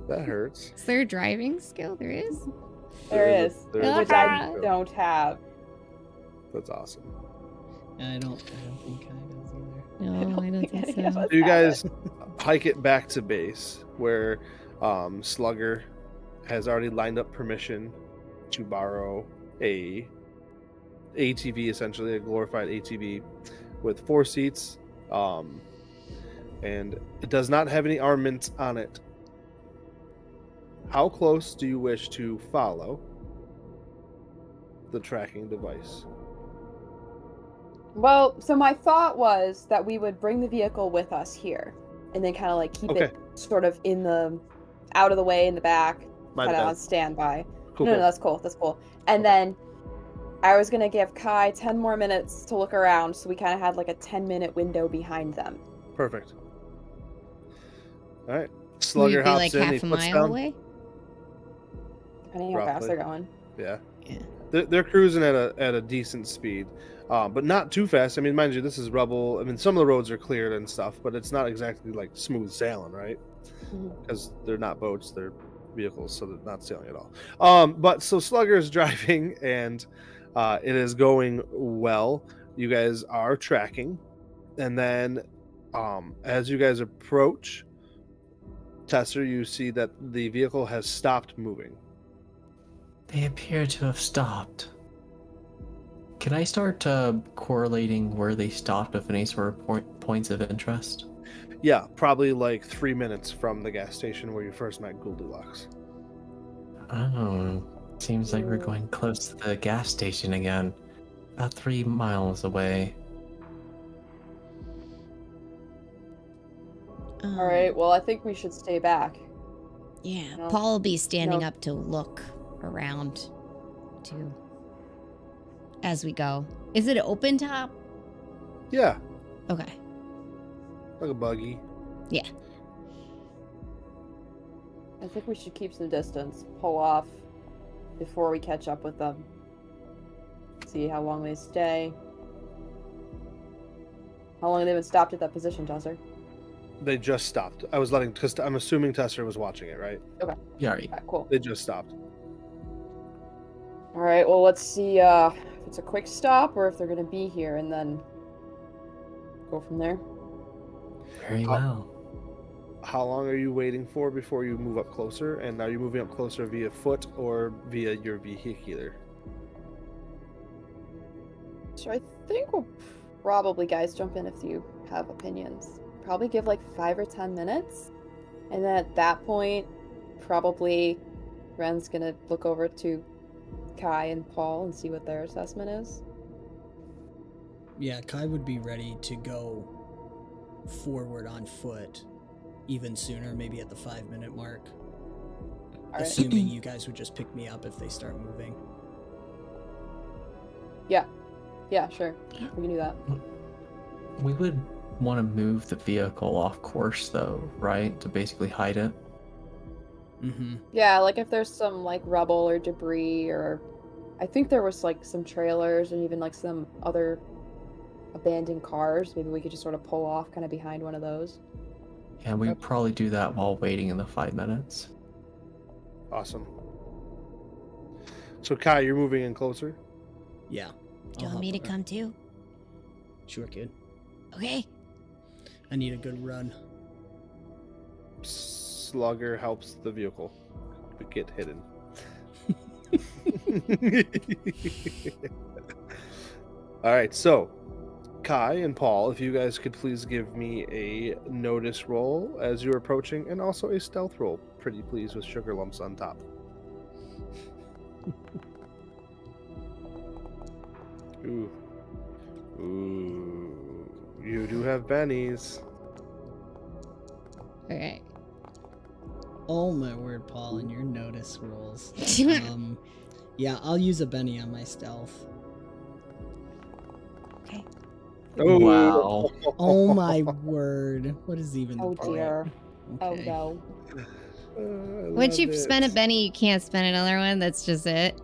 That hurts. Is there a driving skill? There is. There is, There is a which driving I skill. don't have. That's awesome. I don't think I does either. No, I don't think Yeah, so. So you guys hike it back to base where Slugger has already lined up permission to borrow a ATV, essentially a glorified ATV with 4 seats, and it does not have any armaments on it. How close do you wish to follow the tracking device? Well, so my thought was that we would bring the vehicle with us here, and then kind of like keep it sort of in the out of the way in the back, My kind of bad. on standby. Cool, No, cool. that's cool. That's cool. And then I was gonna give Kai 10 more minutes to look around, so we kind of had like a 10-minute window behind them. Perfect. All right. Will Slugger you be hops like in. half He a puts mile down. away? Depending how fast Roughly. they're going. Yeah. Yeah. They're cruising at a decent speed, but not too fast. I mean, mind you, this is rubble. I mean, some of the roads are cleared and stuff, but it's not exactly like smooth sailing, right? Mhm. Because they're not boats, they're vehicles, so they're not sailing at all. But so Slugger is driving, and it is going well. You guys are tracking, and then as you guys approach Tesser, you see that the vehicle has stopped moving. They appear to have stopped. Can I start correlating where they stopped with any sort of points of interest? Yeah, probably like 3 minutes from the gas station where you first met Goldilocks. Oh, seems like we're going close to the gas station again. About 3 miles away. All right. Well, I think we should stay back. Yeah, No. Paul will be standing No. up to look around too as we go. Is it open top? Yeah, Okay. like a buggy. Yeah. I think we should keep some distance, pull off before we catch up with them. See how long they stay. How long have they been stopped at that position, Tesser? They just stopped. I was letting, because I'm assuming Tesser was watching it, right? Yeah, right. Okay, cool. They just stopped. All right, well, let's see if it's a quick stop or if they're going to be here, and then go from there. Very well. How long are you waiting for before you move up closer? And are you moving up closer via foot or via your vehicular? So I think we'll probably, guys, jump in if you have opinions. Probably give like 5 or 10 minutes. And then at that point, probably Ren's going to look over to Kai and Paul and see what their assessment is. Yeah, Kai would be ready to go forward on foot even sooner, maybe at the 5-minute mark. All right. Assuming you guys would just pick me up if they start moving. Yeah, sure. We can do that. We would want to move the vehicle off course, though, right? To basically hide it. Mm-hmm. Yeah, like if there's some like rubble or debris, or I think there was like some trailers and even like some other abandoned cars. Maybe we could just sort of pull off kind of behind one of those. And we'd probably do that while waiting in the 5 minutes. Awesome. So Kai, you're moving in closer? Yeah. Do you want me to come too? Sure, kid. Okay. I need a good run. Slugger helps the vehicle get hidden. All right, so Kai and Paul, if you guys could please give me a notice roll as you're approaching, and also a stealth roll, pretty please, with sugar lumps on top. Ooh. Ooh. You do have bennies. Okay. Oh my word, Paul, and your notice rolls. Yeah, I'll use a Benny on my stealth. Okay. Oh. Wow. Oh my word. What is even the Oh point? dear. Okay. Oh no. Once you've spent a Benny, you can't spend another one. That's just it.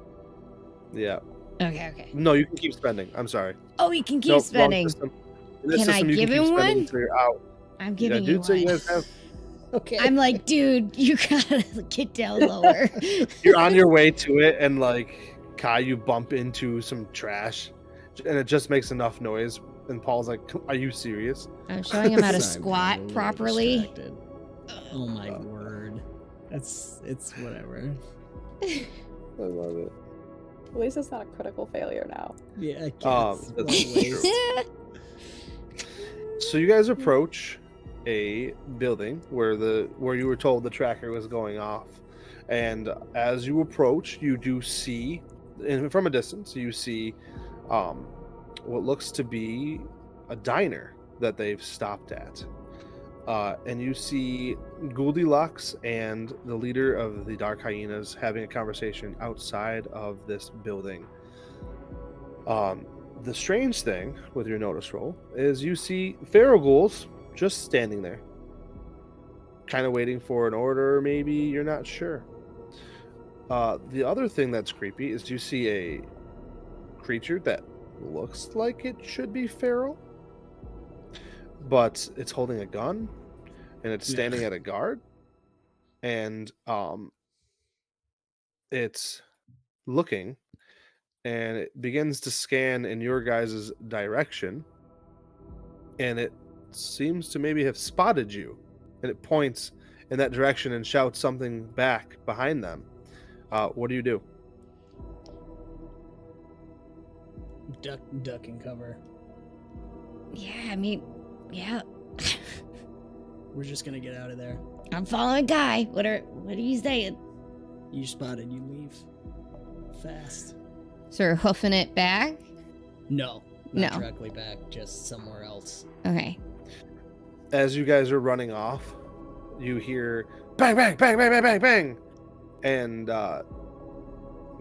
Yeah. Okay. No, you can keep spending. I'm sorry. Oh, you can keep Nope, wrong spending. system. In this Can I system, you give keep him spending one? until you're out. I'm giving Yeah, you dude, so one. you guys have. Okay. I'm like, dude, you gotta get down lower. You're on your way to it, and like Kai, you bump into some trash, and it just makes enough noise. And Paul's like, "Are you serious?" I'm showing him how to Sorry, I'm squat a little properly. distracted. Oh my word. It's whatever. I love it. At least it's not a critical failure now. Yeah, I guess. That's What a true. waste. So you guys approach a building where you were told the tracker was going off, and as you approach, you do see, and from a distance, you see, what looks to be a diner that they've stopped at, and you see Goldilocks and the leader of the Dark Hyenas having a conversation outside of this building. The strange thing with your notice roll is you see feral ghouls just standing there, kind of waiting for an order, maybe, you're not sure. The other thing that's creepy is you see a creature that looks like it should be feral, but it's holding a gun, and it's standing at a guard, and it's looking, and it begins to scan in your guys' direction, and it seems to maybe have spotted you, and it points in that direction and shouts something back behind them. What do you do? Duck and cover. Yeah, I mean, yeah. We're just gonna get out of there. I'm following Guy. What are you saying? You spotted, you leave. Fast. So we're hoofing it back? No. Not No. directly back, just somewhere else. Okay. As you guys are running off, you hear bang, bang, bang, bang, bang, bang, bang, and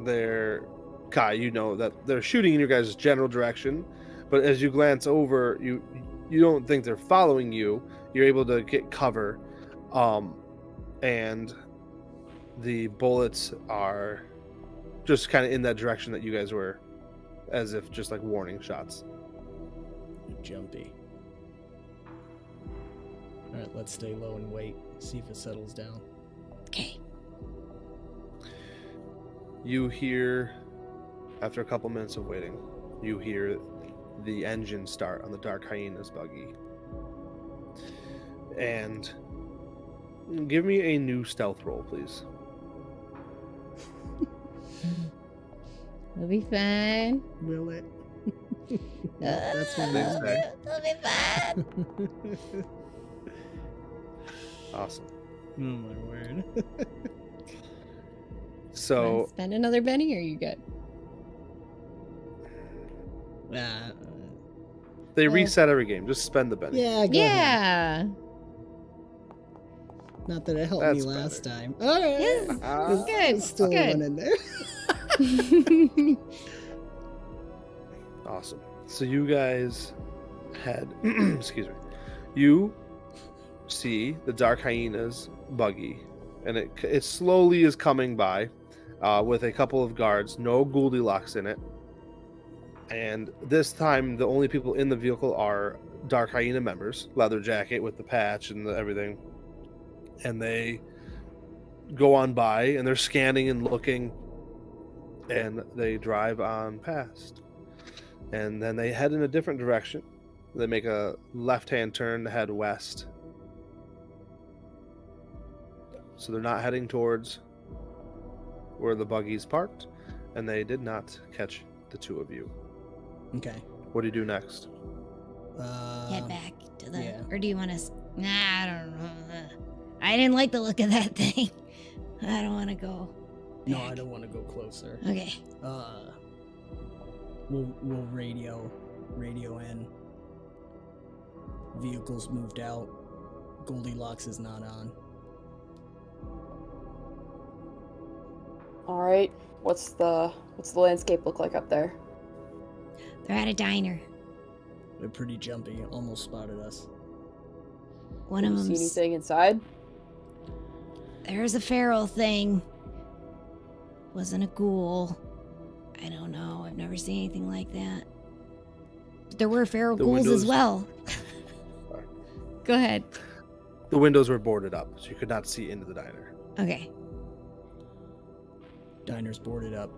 they're Kai. You know that they're shooting in your guys' general direction, but as you glance over, you don't think they're following you. You're able to get cover, and the bullets are just kind of in that direction that you guys were, as if just like warning shots. Jumpy. Alright, let's stay low and wait. See if it settles down. Okay. You hear, after a couple minutes of waiting, you hear the engine start on the Dark Hyena's buggy. And give me a new stealth roll, please. We'll be fine. Will it? That's what it is. We'll be fine. Awesome. Oh my word. So Spend another Benny, or you good? they reset every game. Just spend the Benny. Yeah, go ahead. Yeah. Not that it helped That's me last better. time. All right. Yes, There's good, still good. one in there. Awesome. So you guys head, excuse me, you see the Dark Hyena's buggy, and it slowly is coming by with a couple of guards, no Goldilocks in it. And this time, the only people in the vehicle are Dark Hyena members, leather jacket with the patch and everything. And they go on by, and they're scanning and looking, and they drive on past. And then they head in a different direction. They make a left-hand turn to head west. So they're not heading towards where the buggy's parked. and they did not catch the two of you. Okay. What do you do next? Head back to the. yeah. Or do you want to? Nah, I don't know. I didn't like the look of that thing. I don't want to go. No, back. I don't want to go closer. Okay. We'll radio in. Vehicles moved out. Goldilocks is not on. All right. What's the landscape look like up there? They're at a diner. They're pretty jumpy. Almost spotted us. One Do of you see them's. anything inside? There's a feral thing. Wasn't a ghoul. I don't know. I've never seen anything like that. But there were feral The ghouls as windows- well. Go ahead. The windows were boarded up, so you could not see into the diner. Okay. Diner's boarded up.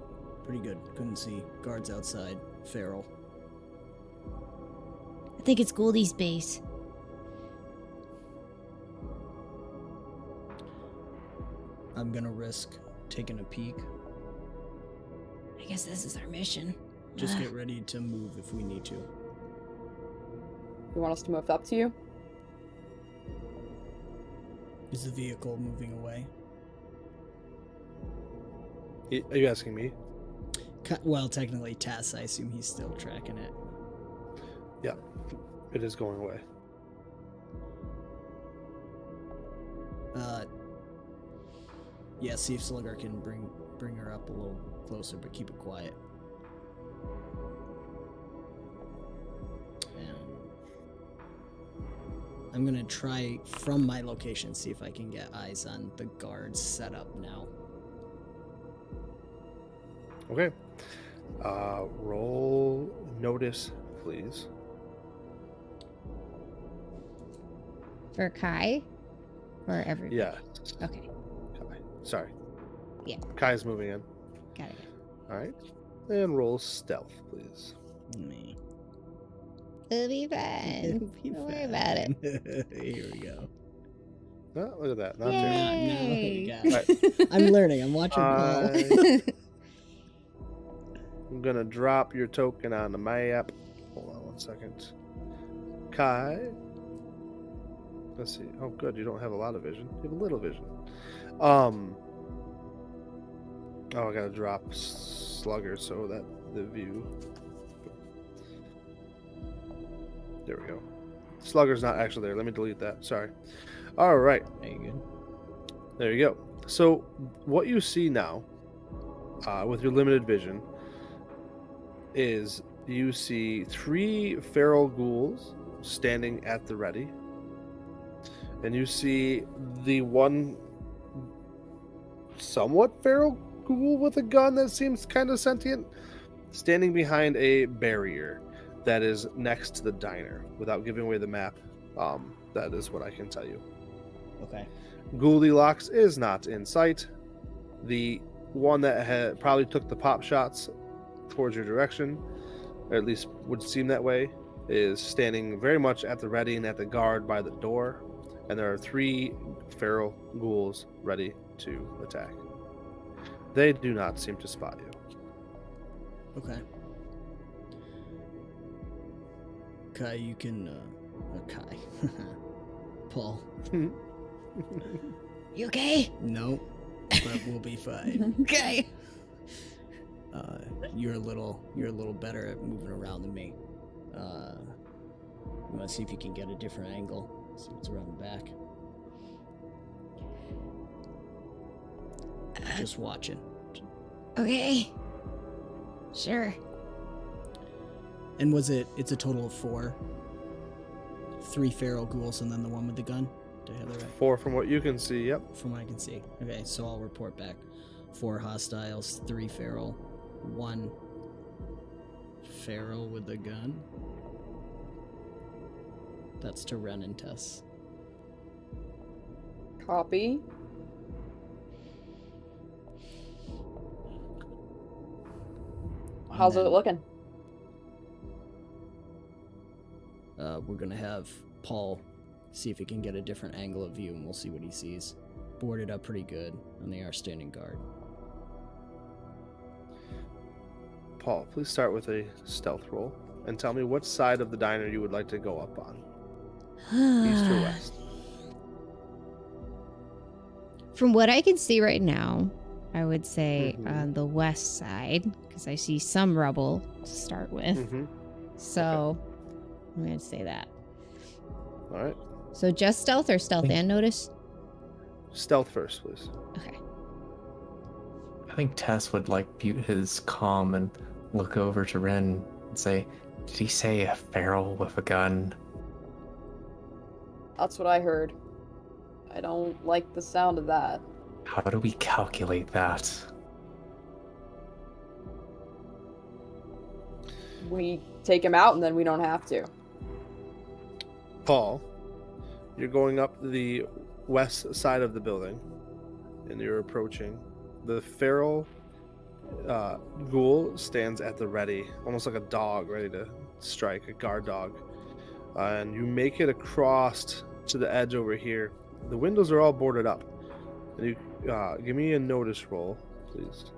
Pretty good. Couldn't see. Guards outside. Feral. I think it's Goldie's base. I'm gonna risk taking a peek. I guess this is our mission. Just get ready to move if we need to. You want us to move up to you? Is the vehicle moving away? Are you asking me? Well, technically, Tess, I assume he's still tracking it. Yeah, it is going away. Yeah, see if Slugger can bring her up a little closer, but keep it quiet. And I'm gonna try from my location, see if I can get eyes on the guards set up now. Okay. Roll notice, please. For Kai? Or everybody? Yeah. Okay. Kai. Sorry. Yeah. Kai's moving in. Got it. All right. And roll stealth, please. Me. It'll be fun. Don't worry about it. Here we go. Oh, look at that. Not too Yay. No, Right. I'm learning. I'm watching Paul. I'm gonna drop your token on the map. Hold on 1 second. Kai. Let's see. Oh, good. You don't have a lot of vision. You have a little vision. Oh, I gotta drop Slugger so that the view. There we go. Slugger's not actually there. Let me delete that. Sorry. All right. There you go. There you go. So, what you see now, with your limited vision, is you see 3 feral ghouls standing at the ready, and you see the one somewhat feral ghoul with a gun that seems kind of sentient standing behind a barrier that is next to the diner. Without giving away the map, that is what I can tell you. Okay. Goldilocks is not in sight. The one that had probably took the pop shots towards your direction, or at least would seem that way, is standing very much at the ready and at the guard by the door. And there are 3 feral ghouls ready to attack. They do not seem to spot you. Okay. Kai, you can, Kai. Paul. You okay? No, but we'll be fine. Okay. You're a little better at moving around than me. You want to see if you can get a different angle? See what's around the back. Just watching. Okay. Sure. And it's a total of 4? 3 feral ghouls and then the one with the gun? Did I have that right? 4 from what you can see, yep. From what I can see. Okay, so I'll report back. 4 hostiles, 3 feral, 1 feral with a gun. That's to Ren and Tess. Copy. How's it looking? We're gonna have Paul see if he can get a different angle of view, and we'll see what he sees. Boarded up pretty good, and they are standing guard. Paul, please start with a stealth roll and tell me what side of the diner you would like to go up on. East or west? From what I can see right now, I would say on the west side, because I see some rubble to start with. So I'm going to say that. All right. So just stealth or stealth and notice? Stealth first, please. Okay. I think Tess would like mute his calm and look over to Ren and say, "Did he say a feral with a gun?" That's what I heard. I don't like the sound of that. How do we calculate that? We take him out and then we don't have to. Paul, you're going up the west side of the building, and you're approaching. The feral ghoul stands at the ready, almost like a dog ready to strike, a guard dog. And you make it across to the edge over here. The windows are all boarded up. And you give me a notice roll, please.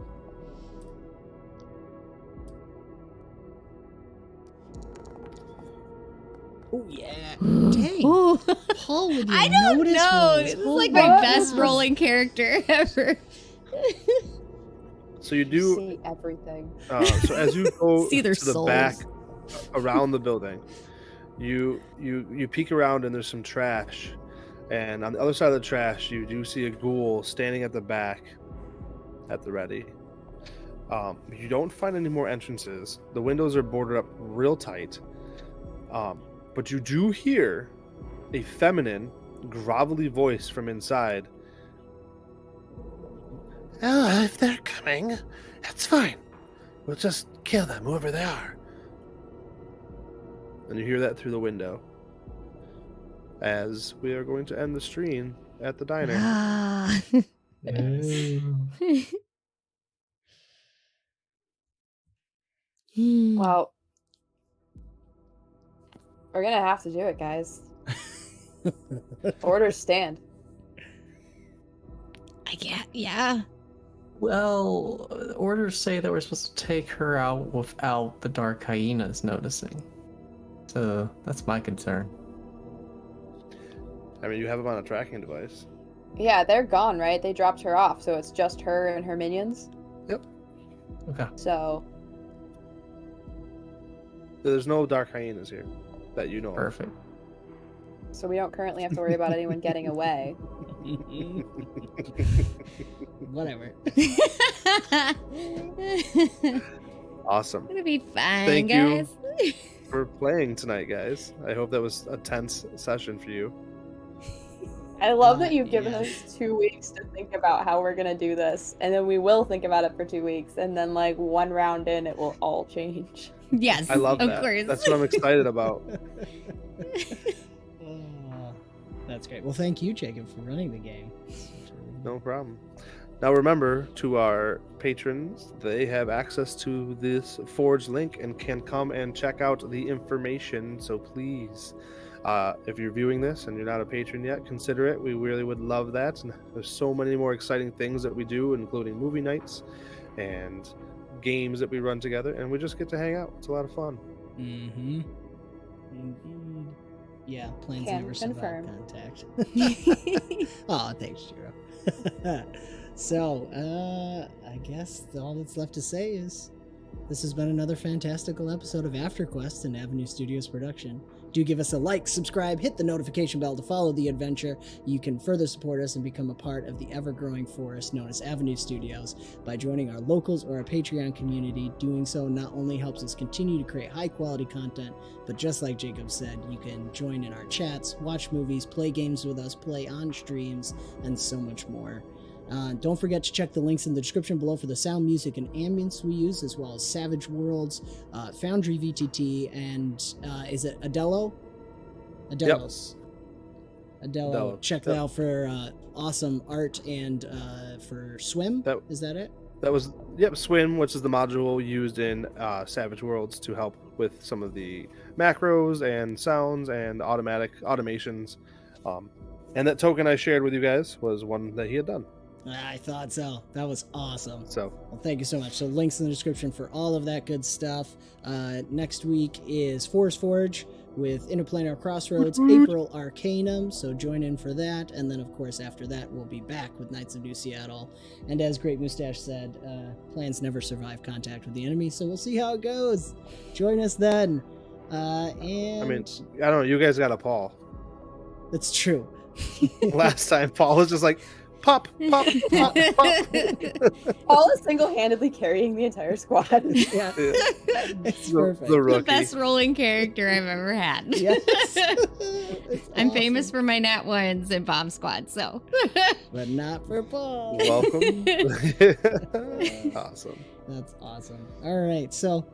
Oh yeah! Dang, Ooh. Paul with your I don't notice know. rolls. This is Oh like my my best goodness. rolling character ever. So you do. See everything. So as you go See their to the souls. back around the building, you peek around and there's some trash, and on the other side of the trash you do see a ghoul standing at the back, at the ready. You don't find any more entrances. The windows are boarded up real tight, but you do hear a feminine, grovelly voice from inside. Oh, if they're coming, that's fine. We'll just kill them, whoever they are. And you hear that through the window. As we are going to end the stream at the diner. Ah. Well, we're gonna have to do it, guys. Orders stand. I get, yeah. Well, orders say that we're supposed to take her out without the dark hyenas noticing. So that's my concern. I mean, you have them on a tracking device. Yeah, they're gone, right? They dropped her off, so it's just her and her minions. Yep. Okay. So There's no dark hyenas here that you know of. Perfect. so we don't currently have to worry about anyone getting away. Whatever. Awesome. Gonna be fine, Thank you. guys. For playing tonight, guys. I hope that was a tense session for you. I love that you've given yeah. us 2 weeks to think about how we're gonna do this, and then we will think about it for 2 weeks, and then like one round in, it will all change. Yes, I love of that. course. That's what I'm excited about. Oh, that's great. Well, thank you, Jacob, for running the game. No problem. Now remember, to our patrons, they have access to this Forge link and can come and check out the information. So please, if you're viewing this and you're not a patron yet, consider it. We really would love that. And there's so many more exciting things that we do, including movie nights and games that we run together, and we just get to hang out. It's a lot of fun. Mm-hmm. Indeed. Yeah, plans Can never survive confirm. contact. Oh, thanks, Jiro. So, I guess all that's left to say is this has been another fantastical episode of AfterQuest, an Avenue Studios production. Do give us a like, subscribe, hit the notification bell to follow the adventure. You can further support us and become a part of the ever-growing forest known as Avenue Studios by joining our locals or our Patreon community. Doing so not only helps us continue to create high-quality content, but just like Jacob said, you can join in our chats, watch movies, play games with us, play on streams, and so much more. Don't forget to check the links in the description below for the sound, music, and ambience we use, as well as Savage Worlds, Foundry VTT, and is it Adello? Adelos. Adello. Adello. Check that out for awesome art and for Swim. Is that it? That was, yep, Swim, which is the module used in Savage Worlds to help with some of the macros and sounds and automatic automations. And that token I shared with you guys was one that he had done. I thought so. That was awesome. So, well, thank you so much. So links in the description for all of that good stuff. Next week is Forest Forge with Interplanar Crossroads, April Arcanum, so join in for that. And then, of course, after that, we'll be back with Knights of New Seattle. And as Great Mustache said, plans never survive contact with the enemy, so we'll see how it goes. Join us then. And I mean, I don't know. You guys got a Paul. That's true. Last time, Paul was just like, pop, pop, pop, pop. Paul is single-handedly carrying the entire squad. Yeah. It's perfect. The The rookie. best rolling character I've ever had. Yes. I'm famous for my nat ones and bomb squad, so. But not for Paul. Welcome. Awesome. That's awesome. All right. So,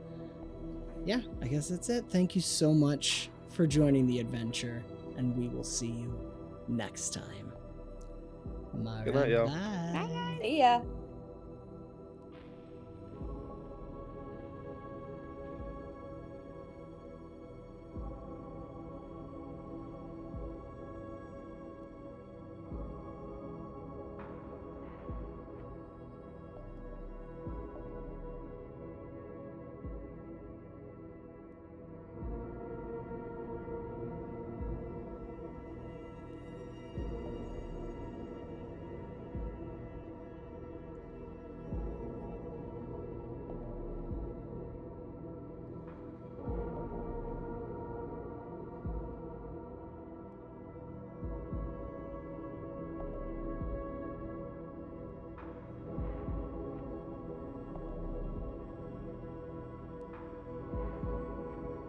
yeah, I guess that's it. Thank you so much for joining the adventure, and we will see you next time. Good night, y'all. Bye. See ya.